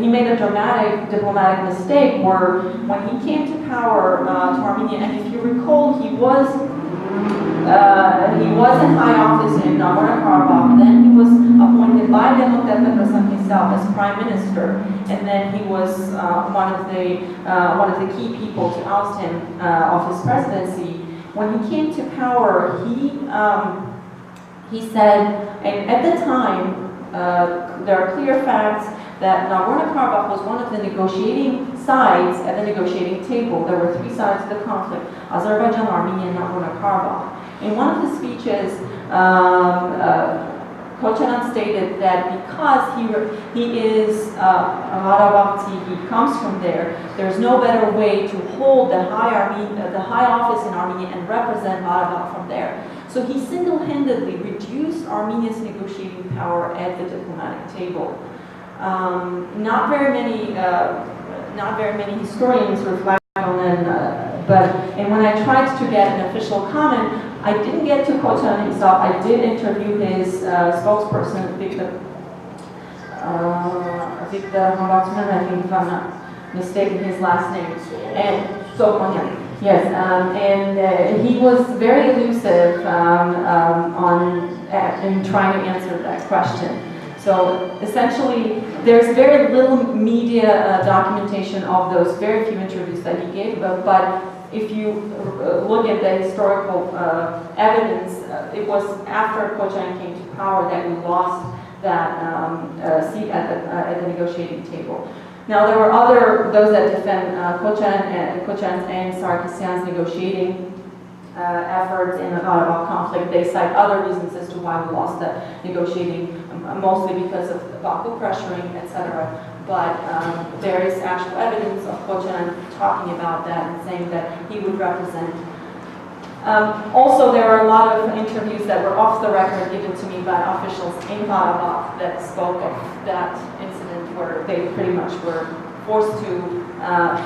Speaker 1: made a dramatic diplomatic mistake where when he came to power to Armenia, and if you recall, he was in high office in Nagorno-Karabakh. Then he was appointed by Ghaplanyan himself as prime minister, and then he was one of the key people to oust him of his presidency. When he came to power, he said, and at the time. There are clear facts that Nagorno-Karabakh was one of the negotiating sides at the negotiating table. There were 3 sides to the conflict: Azerbaijan, Armenia, and Nagorno-Karabakh. In one of the speeches, Kochanyan stated that because he is Karabakh, he comes from there, there's no better way to hold the high office in Armenia and represent Karabakh from there. So he single-handedly reduced Armenia's negotiating power at the diplomatic table. Not very many historians reflect on it, and when I tried to get an official comment, I didn't get to Kochanyan himself. I did interview his spokesperson, Victor Hambatsman, I think, if I'm not mistaken his last name, and so yes, and he was very elusive in trying to answer that question. So essentially, there's very little media documentation of those very few interviews that he gave, but if you look at the historical evidence, it was after Kochanyan came to power that we lost that seat at the negotiating table. Now, there were those that defend Kochanyan and Sargsyan's negotiating efforts in the Karabakh conflict. They cite other reasons as to why we lost the negotiating, mostly because of Baku pressuring, etc. But there is actual evidence of Kochanyan talking about that and saying that he would represent. Also, there are a lot of interviews that were off the record given to me by officials in Karabakh that spoke of that incident where they pretty much were forced to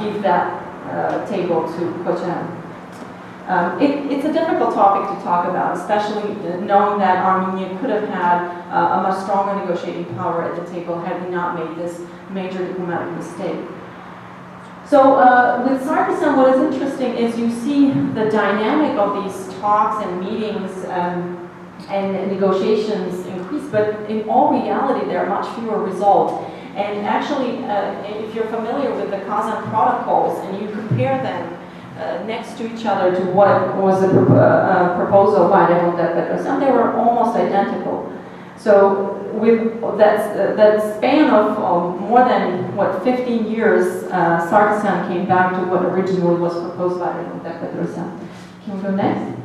Speaker 1: give that table to Kochanyan. It's a difficult topic to talk about, especially knowing that Armenia could have had a much stronger negotiating power at the table had we not made this major diplomatic mistake. So with Sargsyan, what is interesting is you see the dynamic of these talks and meetings and negotiations increase, but in all reality, there are much fewer results. And actually, if you're familiar with the Kazan protocols and you compare them next to each other to what was the proposal by Ghaplanyan, they were almost identical. So with that span of more than 15 years, Sargsyan came back to what originally was proposed by Ghaplanyan. Can we go next?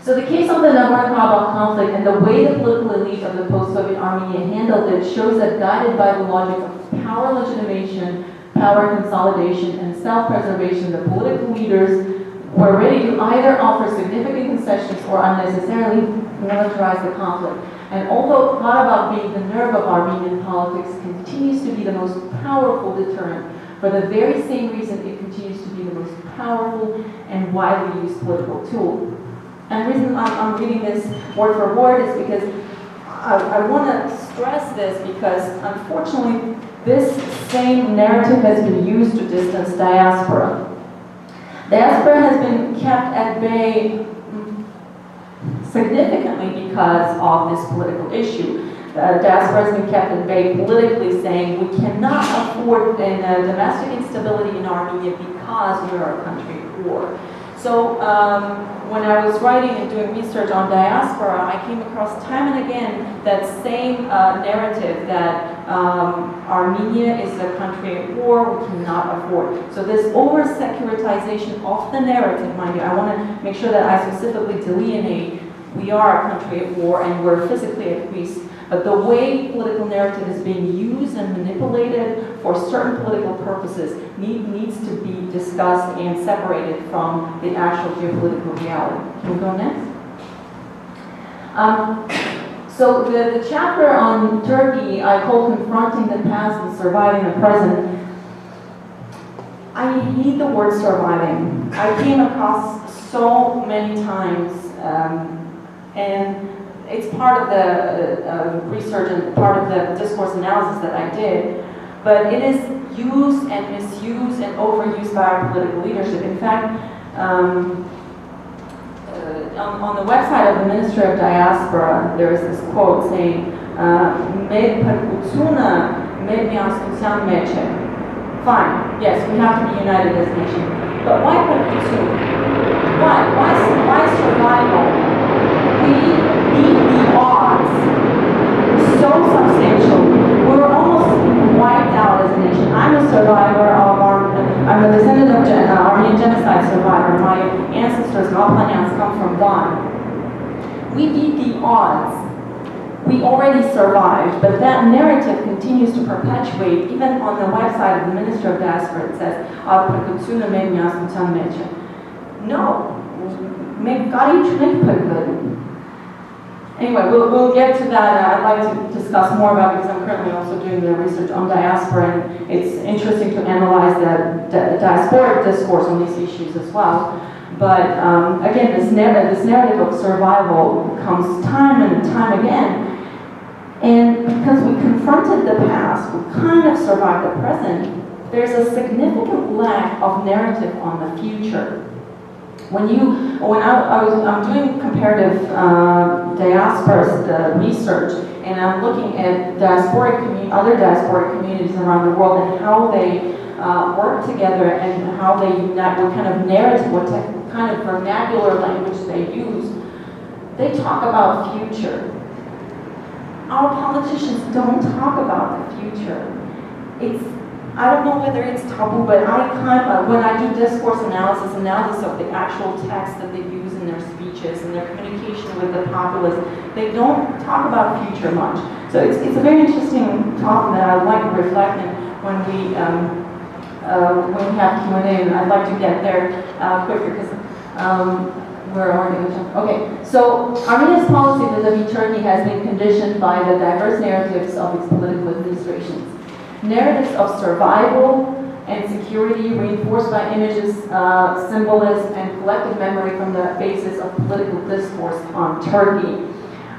Speaker 1: So the case of the Nagorno-Karabakh conflict and the way the political elite of the post-Soviet Armenia handled it shows that guided by the logic of power legitimation, power consolidation, and self-preservation, the political leaders were ready to either offer significant concessions or unnecessarily militarize the conflict. And although Karabakh, being the nerve of Armenian politics, continues to be the most powerful deterrent, for the very same reason it continues to be the most powerful and widely used political tool. And the reason I'm reading this word for word is because I want to stress this, because unfortunately this same narrative has been used to distance diaspora. Diaspora has been kept at bay significantly because of this political issue. Diaspora has been kept at bay politically, saying we cannot afford domestic instability in Armenia because we are a country at war. So when I was writing and doing research on diaspora, I came across time and again that same narrative that Armenia is a country at war, we cannot afford. So this over-securitization of the narrative, mind you, I want to make sure that I specifically delineate we are a country at war and we're physically at peace. But the way political narrative is being used and manipulated for certain political purposes needs to be discussed and separated from the actual geopolitical reality. Can we go next? So the chapter on Turkey I call Confronting the Past and Surviving the Present. I hate the word surviving. I came across so many times, and it's part of the research and part of the discourse analysis that I did, but it is used and misused and overused by our political leadership. In fact, on the website of the Ministry of Diaspora, there is this quote saying, fine, yes, we have to be united as a nation, but why perkutuna? Why survival? We beat the odds so substantial. We were almost wiped out as a nation. I'm a survivor of I'm a descendant of Armenian genocide survivor. My ancestors, Ghaplanyan, come from Don. We beat the odds. We already survived, but that narrative continues to perpetuate. Even on the website of the Ministry of Diaspora, it says, no. Anyway, we'll get to that. I'd like to discuss more about it because I'm currently also doing the research on diaspora, and it's interesting to analyze the diasporic discourse on these issues as well. But again, this narrative of survival comes time and time again. And because we confronted the past, we kind of survived the present, there's a significant lack of narrative on the future. I'm doing comparative diaspora research, and I'm looking at other diasporic communities around the world and how they work together and how they unite, what kind of narrative, what kind of vernacular language they use. They talk about future. Our politicians don't talk about the future. I don't know whether it's taboo, but when I do discourse analysis of the actual text that they use in their speeches and their communication with the populace, they don't talk about future much. So it's a very interesting topic that I'd like to reflect on when we have Q&A, and I'd like to get there quicker because where are we going to jump? Okay, so Armenia's policy vis-a-vis Turkey has been conditioned by the diverse narratives of its political administrations. Narratives of survival and security reinforced by images, symbolism, and collective memory from the basis of political discourse on Turkey.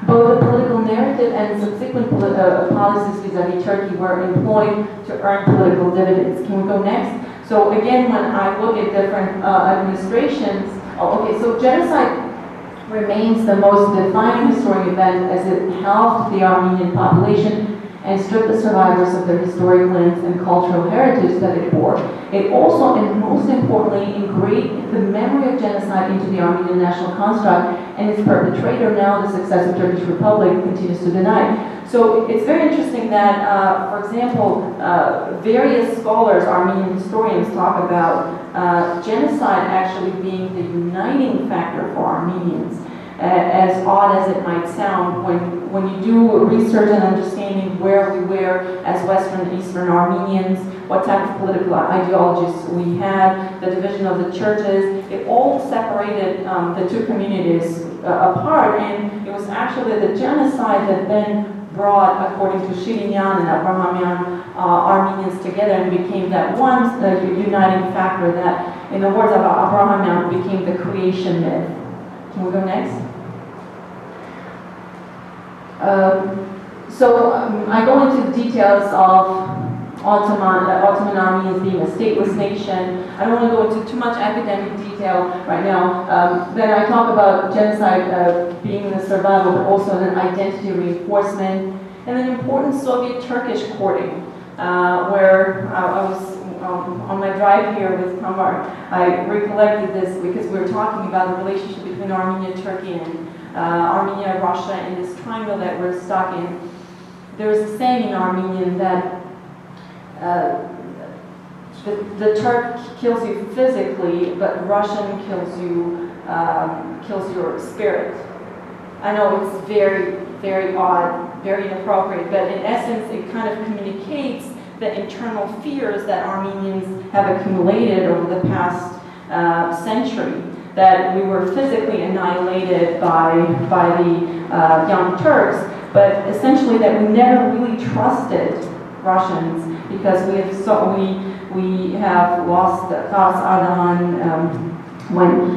Speaker 1: Both the political narrative and subsequent policies vis-a-vis Turkey were employed to earn political dividends. Can we go next? So again, when I look at different administrations, so genocide remains the most defining historic event as it helped the Armenian population and stripped the survivors of their historic lands and cultural heritage that it bore. It also, and most importantly, engraved the memory of genocide into the Armenian national construct, and its perpetrator, now the successive Turkish Republic, continues to deny. So it's very interesting that, for example, various scholars, Armenian historians, talk about genocide actually being the uniting factor for Armenians. As odd as it might sound, when you do research and understanding where we were as Western and Eastern Armenians, what type of political ideologies we had, the division of the churches, it all separated the two communities apart, and it was actually the genocide that then brought, according to Shirinyan and Abrahamian, Armenians together and became that one uniting factor that, in the words of Abrahamian, became the creation myth. Can we go next? I go into details of Ottoman Armenians being a stateless nation. I don't want to go into too much academic detail right now. Then I talk about genocide being the survival, but also an identity reinforcement, and an important Soviet-Turkish courting, where I was on my drive here with Tamar. I recollected this because we were talking about the relationship between Armenia, Turkey, and Armenia, Russia, in this triangle that we're stuck in. There's a saying in Armenian that the Turk kills you physically, but Russian kills your spirit. I know it's very, very odd, very inappropriate, but in essence, it kind of communicates the internal fears that Armenians have accumulated over the past century. That we were physically annihilated by the Young Turks, but essentially that we never really trusted Russians because we have lost Kars Ardahan when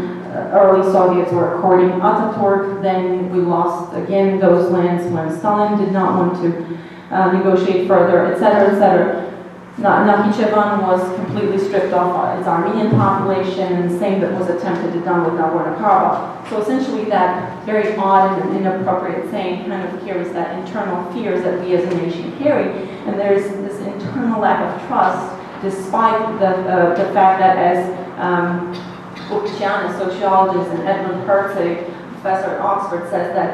Speaker 1: early Soviets were courting Ataturk. Then we lost again those lands when Stalin did not want to negotiate further, etc., etc. Nakhichevan was completely stripped off its Armenian population, and the same that was attempted to done with Nagorno-Karabakh. So essentially that very odd and inappropriate saying kind of carries that internal fears that we as a nation carry, and there's this internal lack of trust despite the fact that as Ghaplanyan, a sociologist, and Edmund Herzig, professor at Oxford, says that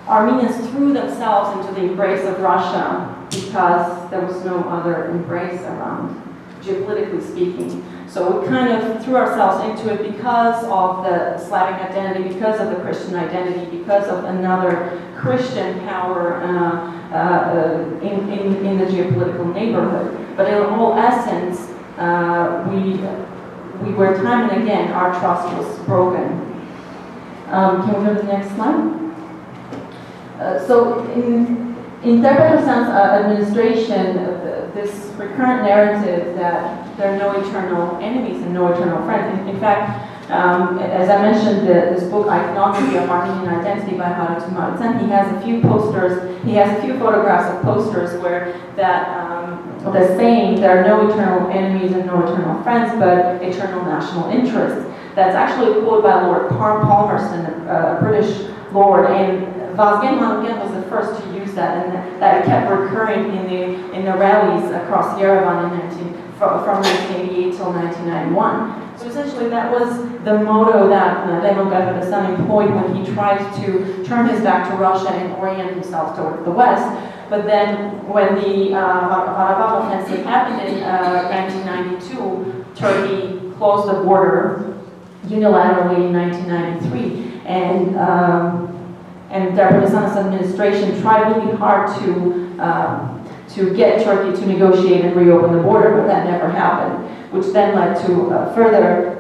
Speaker 1: Armenians threw themselves into the embrace of Russia because there was no other embrace around, geopolitically speaking. So we kind of threw ourselves into it because of the Slavic identity, because of the Christian identity, because of another Christian power in the geopolitical neighborhood. But in all essence, we were time and again, our trust was broken. Can we go to the next slide? So in Debrecen's administration, this recurrent narrative that there are no eternal enemies and no eternal friends. In fact, as I mentioned, this book, Iconography of Armenian Identity by Harut Maritsan, he has a few posters, he has a few photographs of posters where the saying, there are no eternal enemies and no eternal friends, but eternal national interests. That's actually a quote by Lord Palmerston, a British lord, and Vazgen Manoukian was the first to use that, and that kept recurring in the rallies across Yerevan from 1988 till 1991. So essentially that was the motto that Leon Ghaplanyan employed when he tried to turn his back to Russia and orient himself toward the West. But then when the Karabakh offensive happened in 1992, Turkey closed the border unilaterally in 1993, and Debrecen's administration tried really hard to get Turkey to negotiate and reopen the border, but that never happened, which then led to further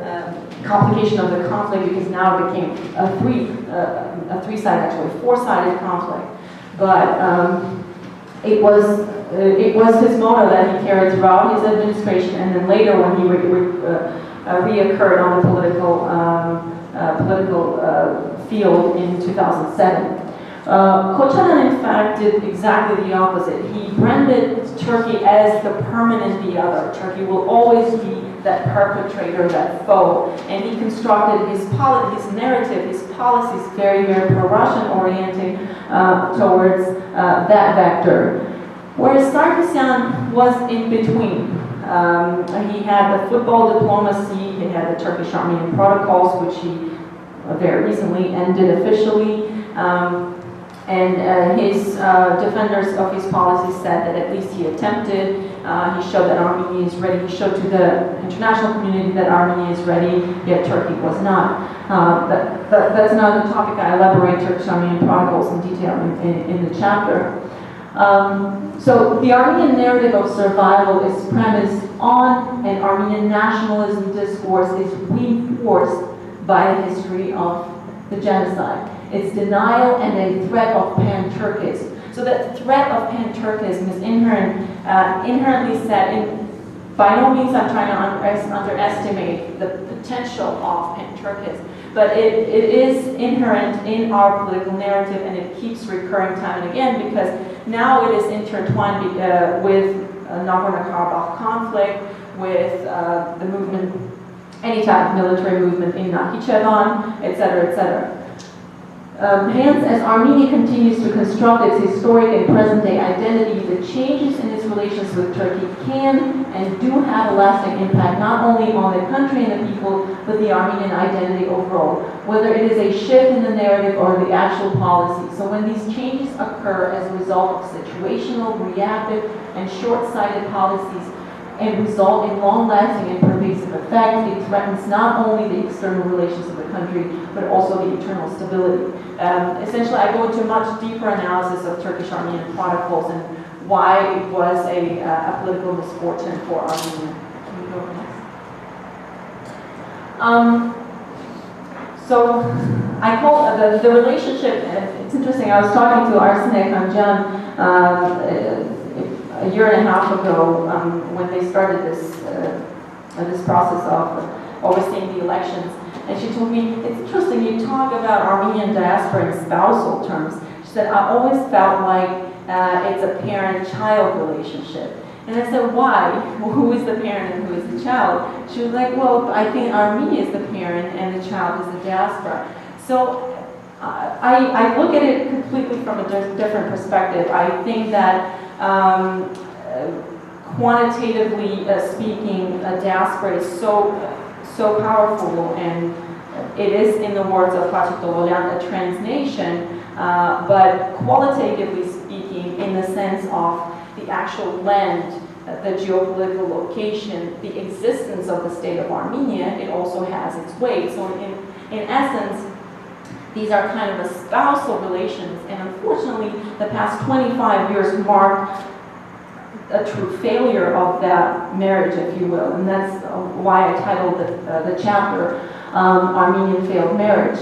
Speaker 1: complication of the conflict, because now it became a three-sided, actually four-sided conflict. But it was his motto that he carried throughout his administration, and then later when he reoccurred on the political field in 2007. Kocaman, in fact, did exactly the opposite. He branded Turkey as the permanent the other. Turkey will always be that perpetrator, that foe. And he constructed his narrative, his policies very, very pro-Russian oriented towards that vector. Whereas Sarkisyan was in between. He had the football diplomacy, he had the Turkish-Armenian protocols, which he very recently ended officially. And his defenders of his policy said that at least he attempted. He showed that Armenia is ready. He showed to the international community that Armenia is ready, yet Turkey was not. That's another topic. I elaborate Turkish-Armenian protocols in detail in the chapter. So the Armenian narrative of survival is premised on an Armenian nationalism discourse is reinforced by the history of the genocide. its denial and a threat of pan-Turkism. So that threat of pan-Turkism is inherently set in. By no means I'm trying to underestimate the potential of pan-Turkism, but it is inherent in our political narrative, and it keeps recurring time and again because now it is intertwined with Nagorno-Karabakh conflict, with the movement, any type of military movement in Nakhichevan, etc., etc. Hence, as Armenia continues to construct its historic and present-day identity, the changes in its relations with Turkey can and do have a lasting impact not only on the country and the people, but the Armenian identity overall, whether it is a shift in the narrative or the actual policy. So when these changes occur as a result of situational, reactive, and short-sighted policies, and result in long-lasting and pervasive effects, it threatens not only the external relations of the country, but also the internal stability. Essentially, I go into much deeper analysis of Turkish-Armenian protocols and why it was a political misfortune for Armenia. Can we go next? So, I call the relationship, it's interesting, I was talking to Arsenic Amjan a year and a half ago when they started this process of overseeing the elections. And she told me, it's interesting, you talk about Armenian diaspora in spousal terms. She said, I always felt like it's a parent-child relationship. And I said, why? Well, who is the parent and who is the child? She was like, well, I think Armenia is the parent and the child is the diaspora. So I look at it completely from a different perspective. I think that quantitatively speaking, a diaspora is so powerful, and it is, in the words of Fatih Dovolyan, a trans nation, but qualitatively speaking, in the sense of the actual land, the geopolitical location, the existence of the state of Armenia, it also has its weight. So in essence, these are kind of a spousal relations, and unfortunately, the past 25 years marked a true failure of that marriage, if you will, and that's why I titled the chapter Armenian Failed Marriage.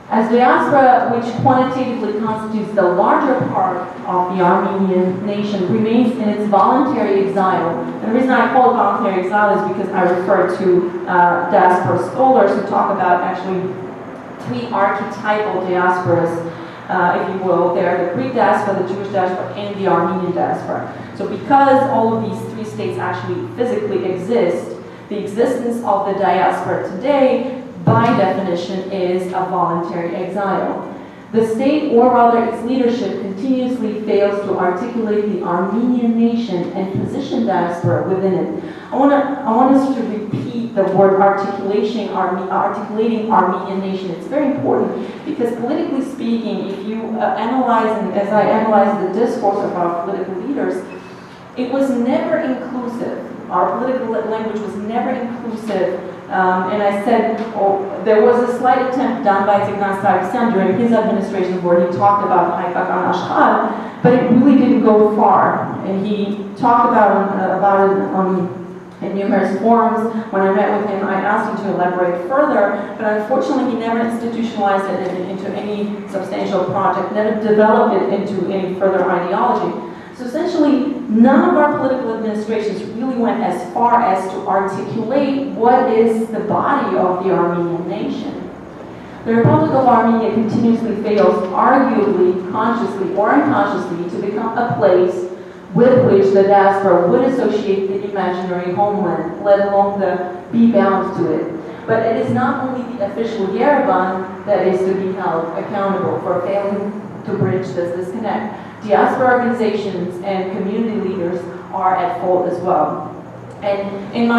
Speaker 1: As diaspora, which quantitatively constitutes the larger part of the Armenian nation, remains in its voluntary exile. And the reason I call it voluntary exile is because I refer to diaspora scholars who talk about actually three archetypal diasporas, if you will. They're the Greek diaspora, the Jewish diaspora, and the Armenian diaspora. So because all of these three states actually physically exist, the existence of the diaspora today, by definition, is a voluntary exile. The state, or rather its leadership, continuously fails to articulate the Armenian nation and position diaspora within it. I want us to repeat the word articulating Armenian nation. It's very important because politically speaking, if you analyze, and as I analyze the discourse of our political leaders, it was never inclusive. Our political language was never inclusive. And I said, there was a slight attempt done by Tigran Sargsyan during his administration where he talked about Hayfakan Ashkar, but it really didn't go far. And he talked about it in numerous forums. When I met with him, I asked him to elaborate further, but unfortunately he never institutionalized it into any substantial project, never developed it into any further ideology. So essentially, none of our political administrations really went as far as to articulate what is the body of the Armenian nation. The Republic of Armenia continuously fails, arguably, consciously or unconsciously, to become a place with which the diaspora would associate the imaginary homeland, let alone be bound to it. But it is not only the official Yerevan that is to be held accountable for failing to bridge this disconnect. Diaspora organizations and community leaders are at fault as well. And in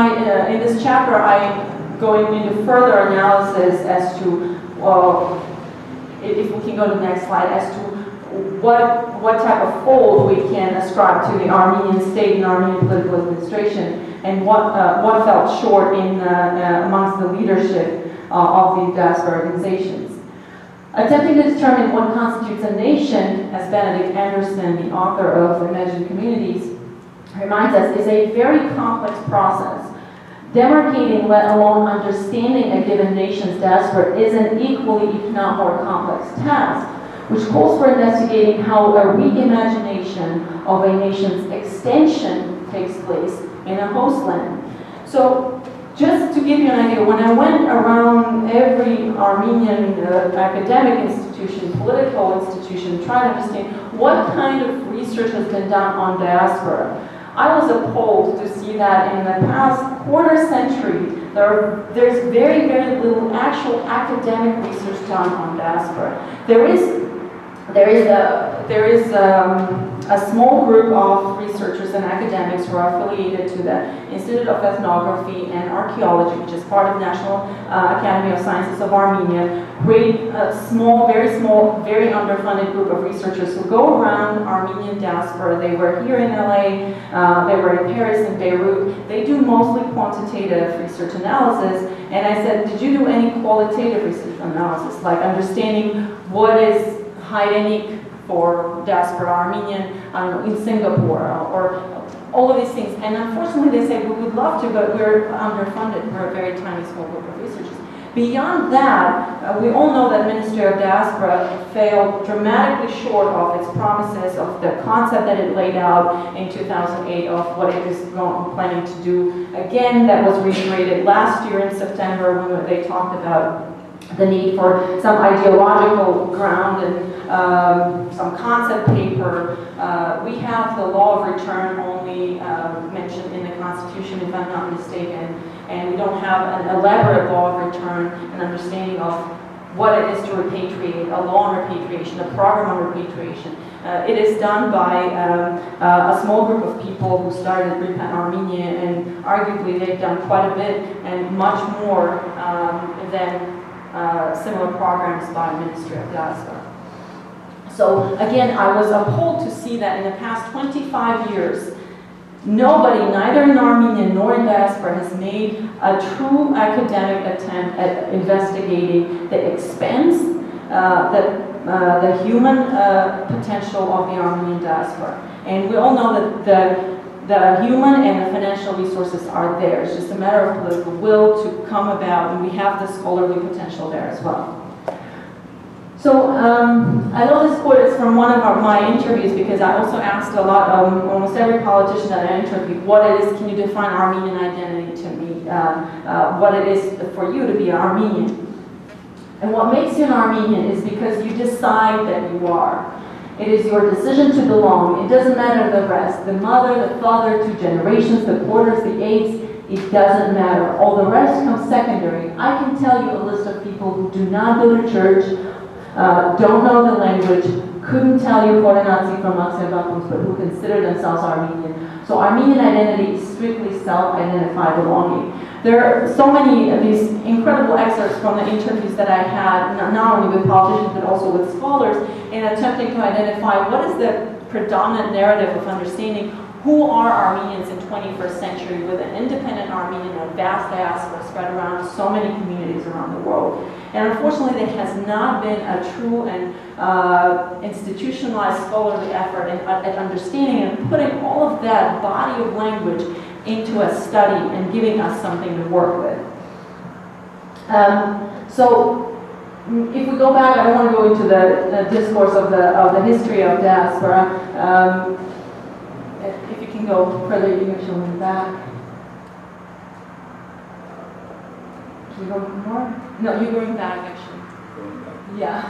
Speaker 1: this chapter, I'm going into further analysis as to, if we can go to the next slide, as to what type of fault we can ascribe to the Armenian state and Armenian political administration, and what fell short in amongst the leadership of the diaspora organizations. Attempting to determine what constitutes a nation, as Benedict Anderson, the author of Imagined Communities, reminds us, is a very complex process.
Speaker 4: Demarcating, let alone understanding a given nation's diaspora is an equally, if not more complex task, which calls for investigating how a reimagination of a nation's extension takes place in a host land. So, just to give you an idea, when I went around every Armenian academic institution, political institution, trying to understand what kind of research has been done on diaspora, I was appalled to see that in the past quarter century, there's very, very little actual academic research done on diaspora. There is a small group of researchers and academics who are affiliated to the Institute of Ethnography and Archaeology, which is part of National Academy of Sciences of Armenia, create a small, very underfunded group of researchers who go around Armenian diaspora. They were here in LA, they were in Paris and Beirut. They do mostly quantitative research analysis, and I said, did you do any qualitative research analysis, like understanding what is hygienic for diaspora Armenian, I don't know, in Singapore, or all of these things. And unfortunately, they say, we would love to, but we're underfunded. We're a very tiny, small group of researchers. Beyond that, we all know that Ministry of Diaspora failed dramatically short of its promises of the concept that it laid out in 2008 of what it is planning to do. Again, that was reiterated last year in September when they talked about the need for some ideological ground and some concept paper. We have the law of return only mentioned in the Constitution, if I'm not mistaken, and we don't have an elaborate law of return, an understanding of what it is to repatriate, a law on repatriation, a program on repatriation. It is done by a small group of people who started Repent Armenia, and arguably they've done quite a bit and much more than similar programs by Ministry of Diaspora. So again, I was appalled to see that in the past 25 years, nobody, neither in Armenia nor in diaspora, has made a true academic attempt at investigating the expense, the human potential of the Armenian diaspora. And we all know that the human and the financial resources are there. It's just a matter of political will to come about, and we have the scholarly potential there as well. So I know this quote is from one of my interviews, because I also asked a lot of almost every politician that I interviewed, what it is, can you define Armenian identity to me, what it is for you to be Armenian. And what makes you an Armenian is because you decide that you are. It is your decision to belong. It doesn't matter the rest. The mother, the father, 2 generations, the quarters, the eights, it doesn't matter. All the rest comes secondary. I can tell you a list of people who do not go to church, don't know the language, couldn't tell you Korenazi from Azerbaijan, but who consider themselves Armenian. So Armenian identity is strictly self-identified belonging. There are so many of these incredible excerpts from the interviews that I had, not only with politicians, but also with scholars, in attempting to identify what is the predominant narrative of understanding who are Armenians in 21st century, with an independent Armenian, a vast diaspora spread around so many communities around the world. And unfortunately, there has not been a true and institutionalized scholarly effort at understanding and putting all of that body of language into a study and giving us something to work with. So if we go back, I don't want to go into the discourse of the history of diaspora. If you can go further, you can show me back. Can you go more? No, you're going back, actually.
Speaker 3: Going back.
Speaker 4: Yeah.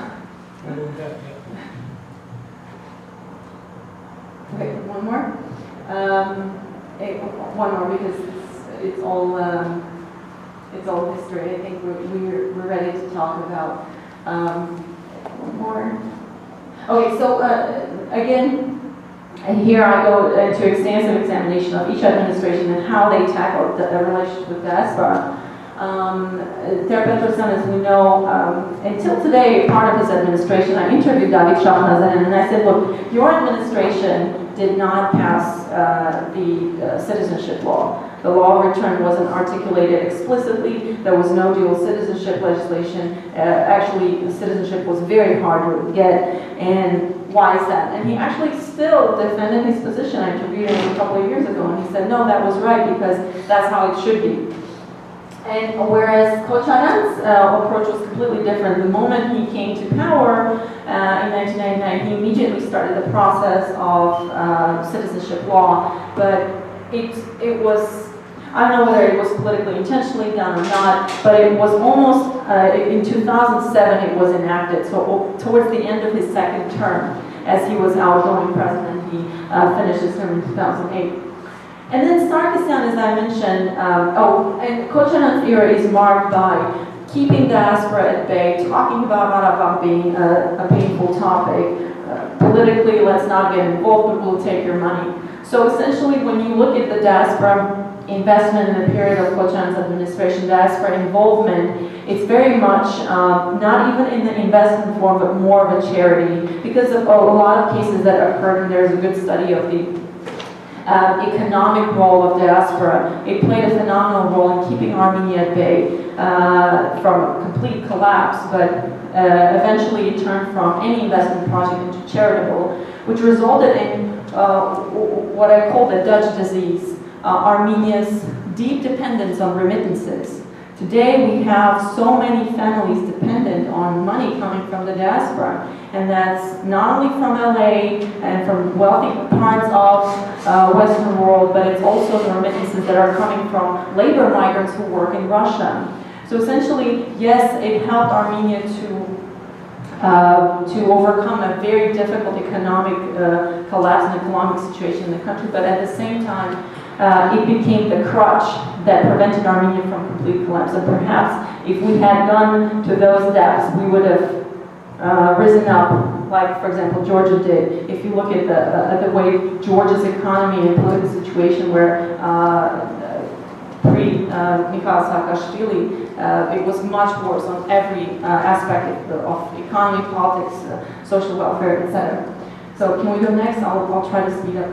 Speaker 2: I'm going back, yeah.
Speaker 4: Okay, one more. One more, because it's all history. I think we're ready to talk about one more. Okay, so again, and here I go into extensive examination of each administration and how they tackled the relationship with diaspora. Ter-Petrosyan, as we know, until today, part of his administration, I interviewed David Shakhnazarian, and I said, look, your administration did not pass the citizenship law. The law of return wasn't articulated explicitly. There was no dual citizenship legislation. Actually, citizenship was very hard to get. And why is that? And he actually still defended his position. I interviewed him a couple of years ago, and he said, no, that was right, because that's how it should be. And whereas Kochanan's approach was completely different, the moment he came to power in 1999, he immediately started the process of citizenship law. But it was, I don't know whether it was politically intentionally done or not, but it was almost, in 2007 it was enacted, so towards the end of his second term, as he was outgoing president, he finished his term in 2008. And then Sarkisyan, as I mentioned, and Kochanan's era is marked by keeping diaspora at bay, talking about Karabakh being a painful topic. Politically, let's not get involved, but we'll take your money. So essentially, when you look at the diaspora investment in the period of Kochanan's administration, diaspora involvement, it's very much not even in the investment form, but more of a charity, because of a lot of cases that occurred, and there's a good study of the economic role of diaspora. It played a phenomenal role in keeping Armenia at bay from a complete collapse, but eventually it turned from any investment project into charitable, which resulted in what I call the Dutch disease, Armenia's deep dependence on remittances. Today we have so many families dependent on money coming from the diaspora, and that's not only from LA and from wealthy parts of Western world, but it's also the remittances that are coming from labor migrants who work in Russia. So essentially, yes, it helped Armenia to overcome a very difficult economic collapse and economic situation in the country, but at the same time, it became the crutch that prevented Armenia from complete collapse. And perhaps if we had gone to those depths, we would have risen up, like, for example, Georgia did. If you look at the way Georgia's economy and political situation were pre-Mikhail Saakashvili, it was much worse on every aspect of economy, politics, social welfare, etc. So can we go next? I'll try to speed up.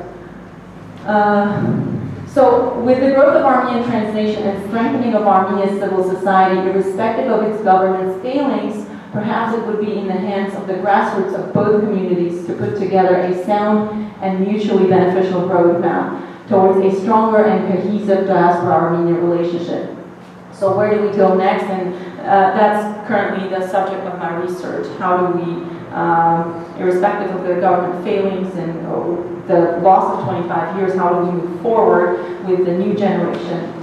Speaker 4: So with the growth of Armenian translation and strengthening of Armenia's civil society, irrespective of its government's failings, perhaps it would be in the hands of the grassroots of both communities to put together a sound and mutually beneficial roadmap towards a stronger and cohesive diaspora-Armenia relationship. So where do we go next? And that's currently the subject of my research. How do we, irrespective of the government failings and the loss of 25 years, how do we move forward with the new generation?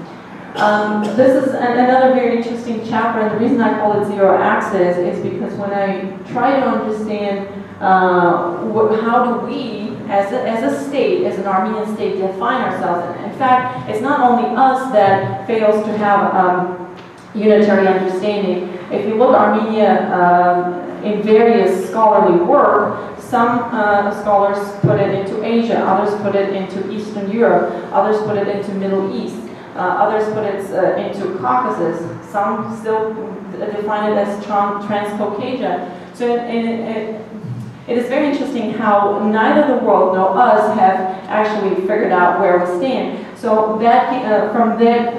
Speaker 4: This is another very interesting chapter, and the reason I call it zero axis is because when I try to understand how do we, as a state, as an Armenian state, define ourselves, and in fact, it's not only us that fails to have unitary understanding. If you look at Armenia in various scholarly work, some scholars put it into Asia, others put it into Eastern Europe, others put it into Middle East, others put it into Caucasus, some still define it as Transcaucasia. So it is very interesting how neither the world nor us have actually figured out where we stand. So that from that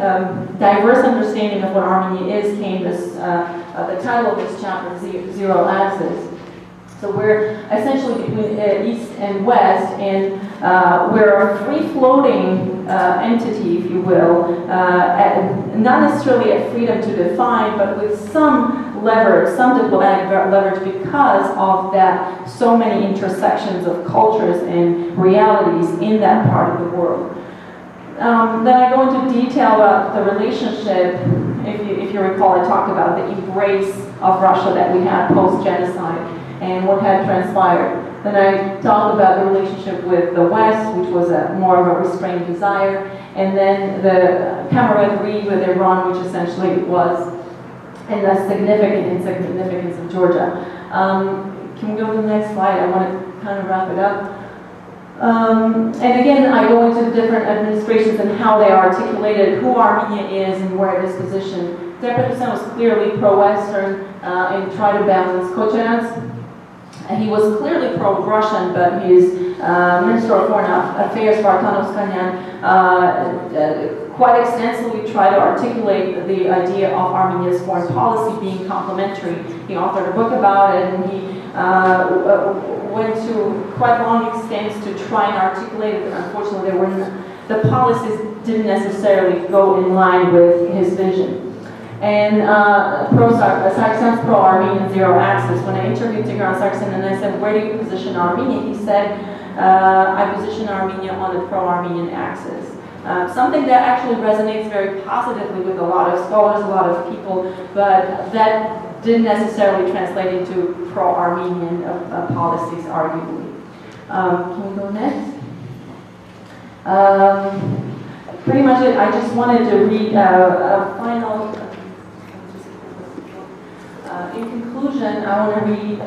Speaker 4: diverse understanding of what Armenia is came this the title of this chapter, Zero Axis. So we're essentially between East and West, and we're a free-floating entity, if you will, not necessarily at freedom to define, but with some leverage, some diplomatic leverage because of that so many intersections of cultures and realities in that part of the world. Then I go into detail about the relationship. If you recall, I talked about the embrace of Russia that we had post-genocide and what had transpired. Then I talked about the relationship with the West, which was more of a restrained desire, and then the camaraderie with Iran, which essentially was, and the insignificance of Georgia. Can we go to the next slide? I want to kind of wrap it up. And again, I go into different administrations and how they articulated who Armenia is and where it is positioned. Debretsion was clearly pro-Western and tried to balance Kochanan's. And he was clearly pro-Russian, but his Minister of Foreign Affairs, Vartanovskanyan, quite extensively tried to articulate the idea of Armenia's foreign policy being complementary. He authored a book about it, and he went to quite long extents to try and articulate it, but unfortunately the policies didn't necessarily go in line with his vision. and Sargsyan's pro-Armenian zero axis. When I interviewed Tigran Sargsyan and I said, where do you position Armenia? He said, I position Armenia on the pro-Armenian axis. Something that actually resonates very positively with a lot of scholars, a lot of people, but that didn't necessarily translate into pro-Armenian policies, arguably. Can we go next? Pretty much I just wanted to read a final, in conclusion, I want to read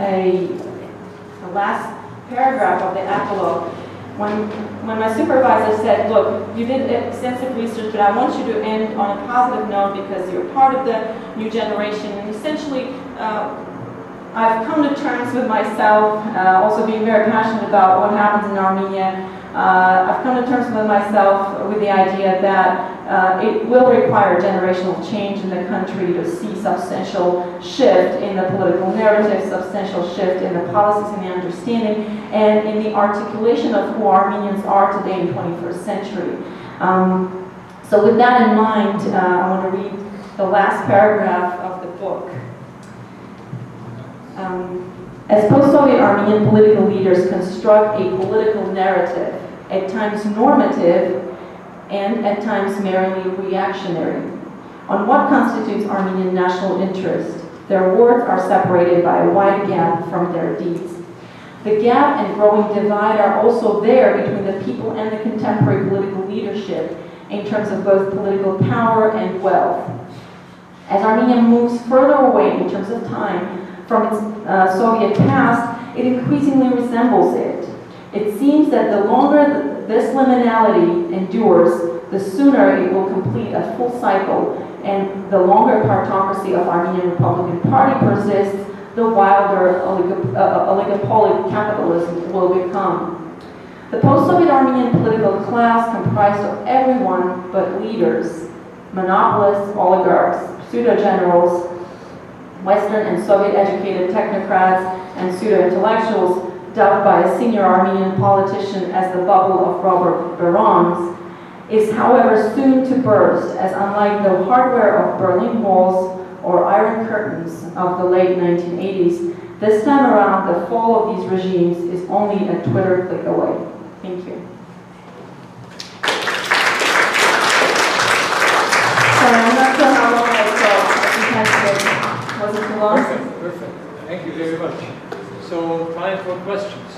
Speaker 4: the last paragraph of the epilogue. When my supervisor said, look, you did extensive research, but I want you to end on a positive note because you're part of the new generation. And essentially, I've come to terms with myself, also being very passionate about what happens in Armenia. I've come to terms with myself with the idea that it will require generational change in the country to see substantial shift in the political narrative, substantial shift in the policies and the understanding, and in the articulation of who Armenians are today in the 21st century. So with that in mind, I want to read the last paragraph of the book. As post-Soviet Armenian political leaders construct a political narrative, at times normative and at times merely reactionary, on what constitutes Armenian national interest, their words are separated by a wide gap from their deeds. The gap and growing divide are also there between the people and the contemporary political leadership in terms of both political power and wealth. As Armenia moves further away in terms of time from its Soviet past, it increasingly resembles it. It seems that the longer this liminality endures, the sooner it will complete a full cycle, and the longer partocracy of Armenian Republican Party persists, the wilder oligopolic capitalism will become. The post-Soviet Armenian political class comprised of everyone but leaders, monopolists, oligarchs, pseudo-generals, Western and Soviet-educated technocrats, and pseudo-intellectuals, dubbed by a senior Armenian politician as the bubble of Robert Barons, is however soon to burst, as unlike the hardware of Berlin walls or iron curtains of the late 1980s, this time around the fall of these regimes is only a Twitter click away. Thank you. Sorry, I'm not sure how long I spoke. Was it too long?
Speaker 2: Perfect, perfect. Thank you very much. So, time for questions.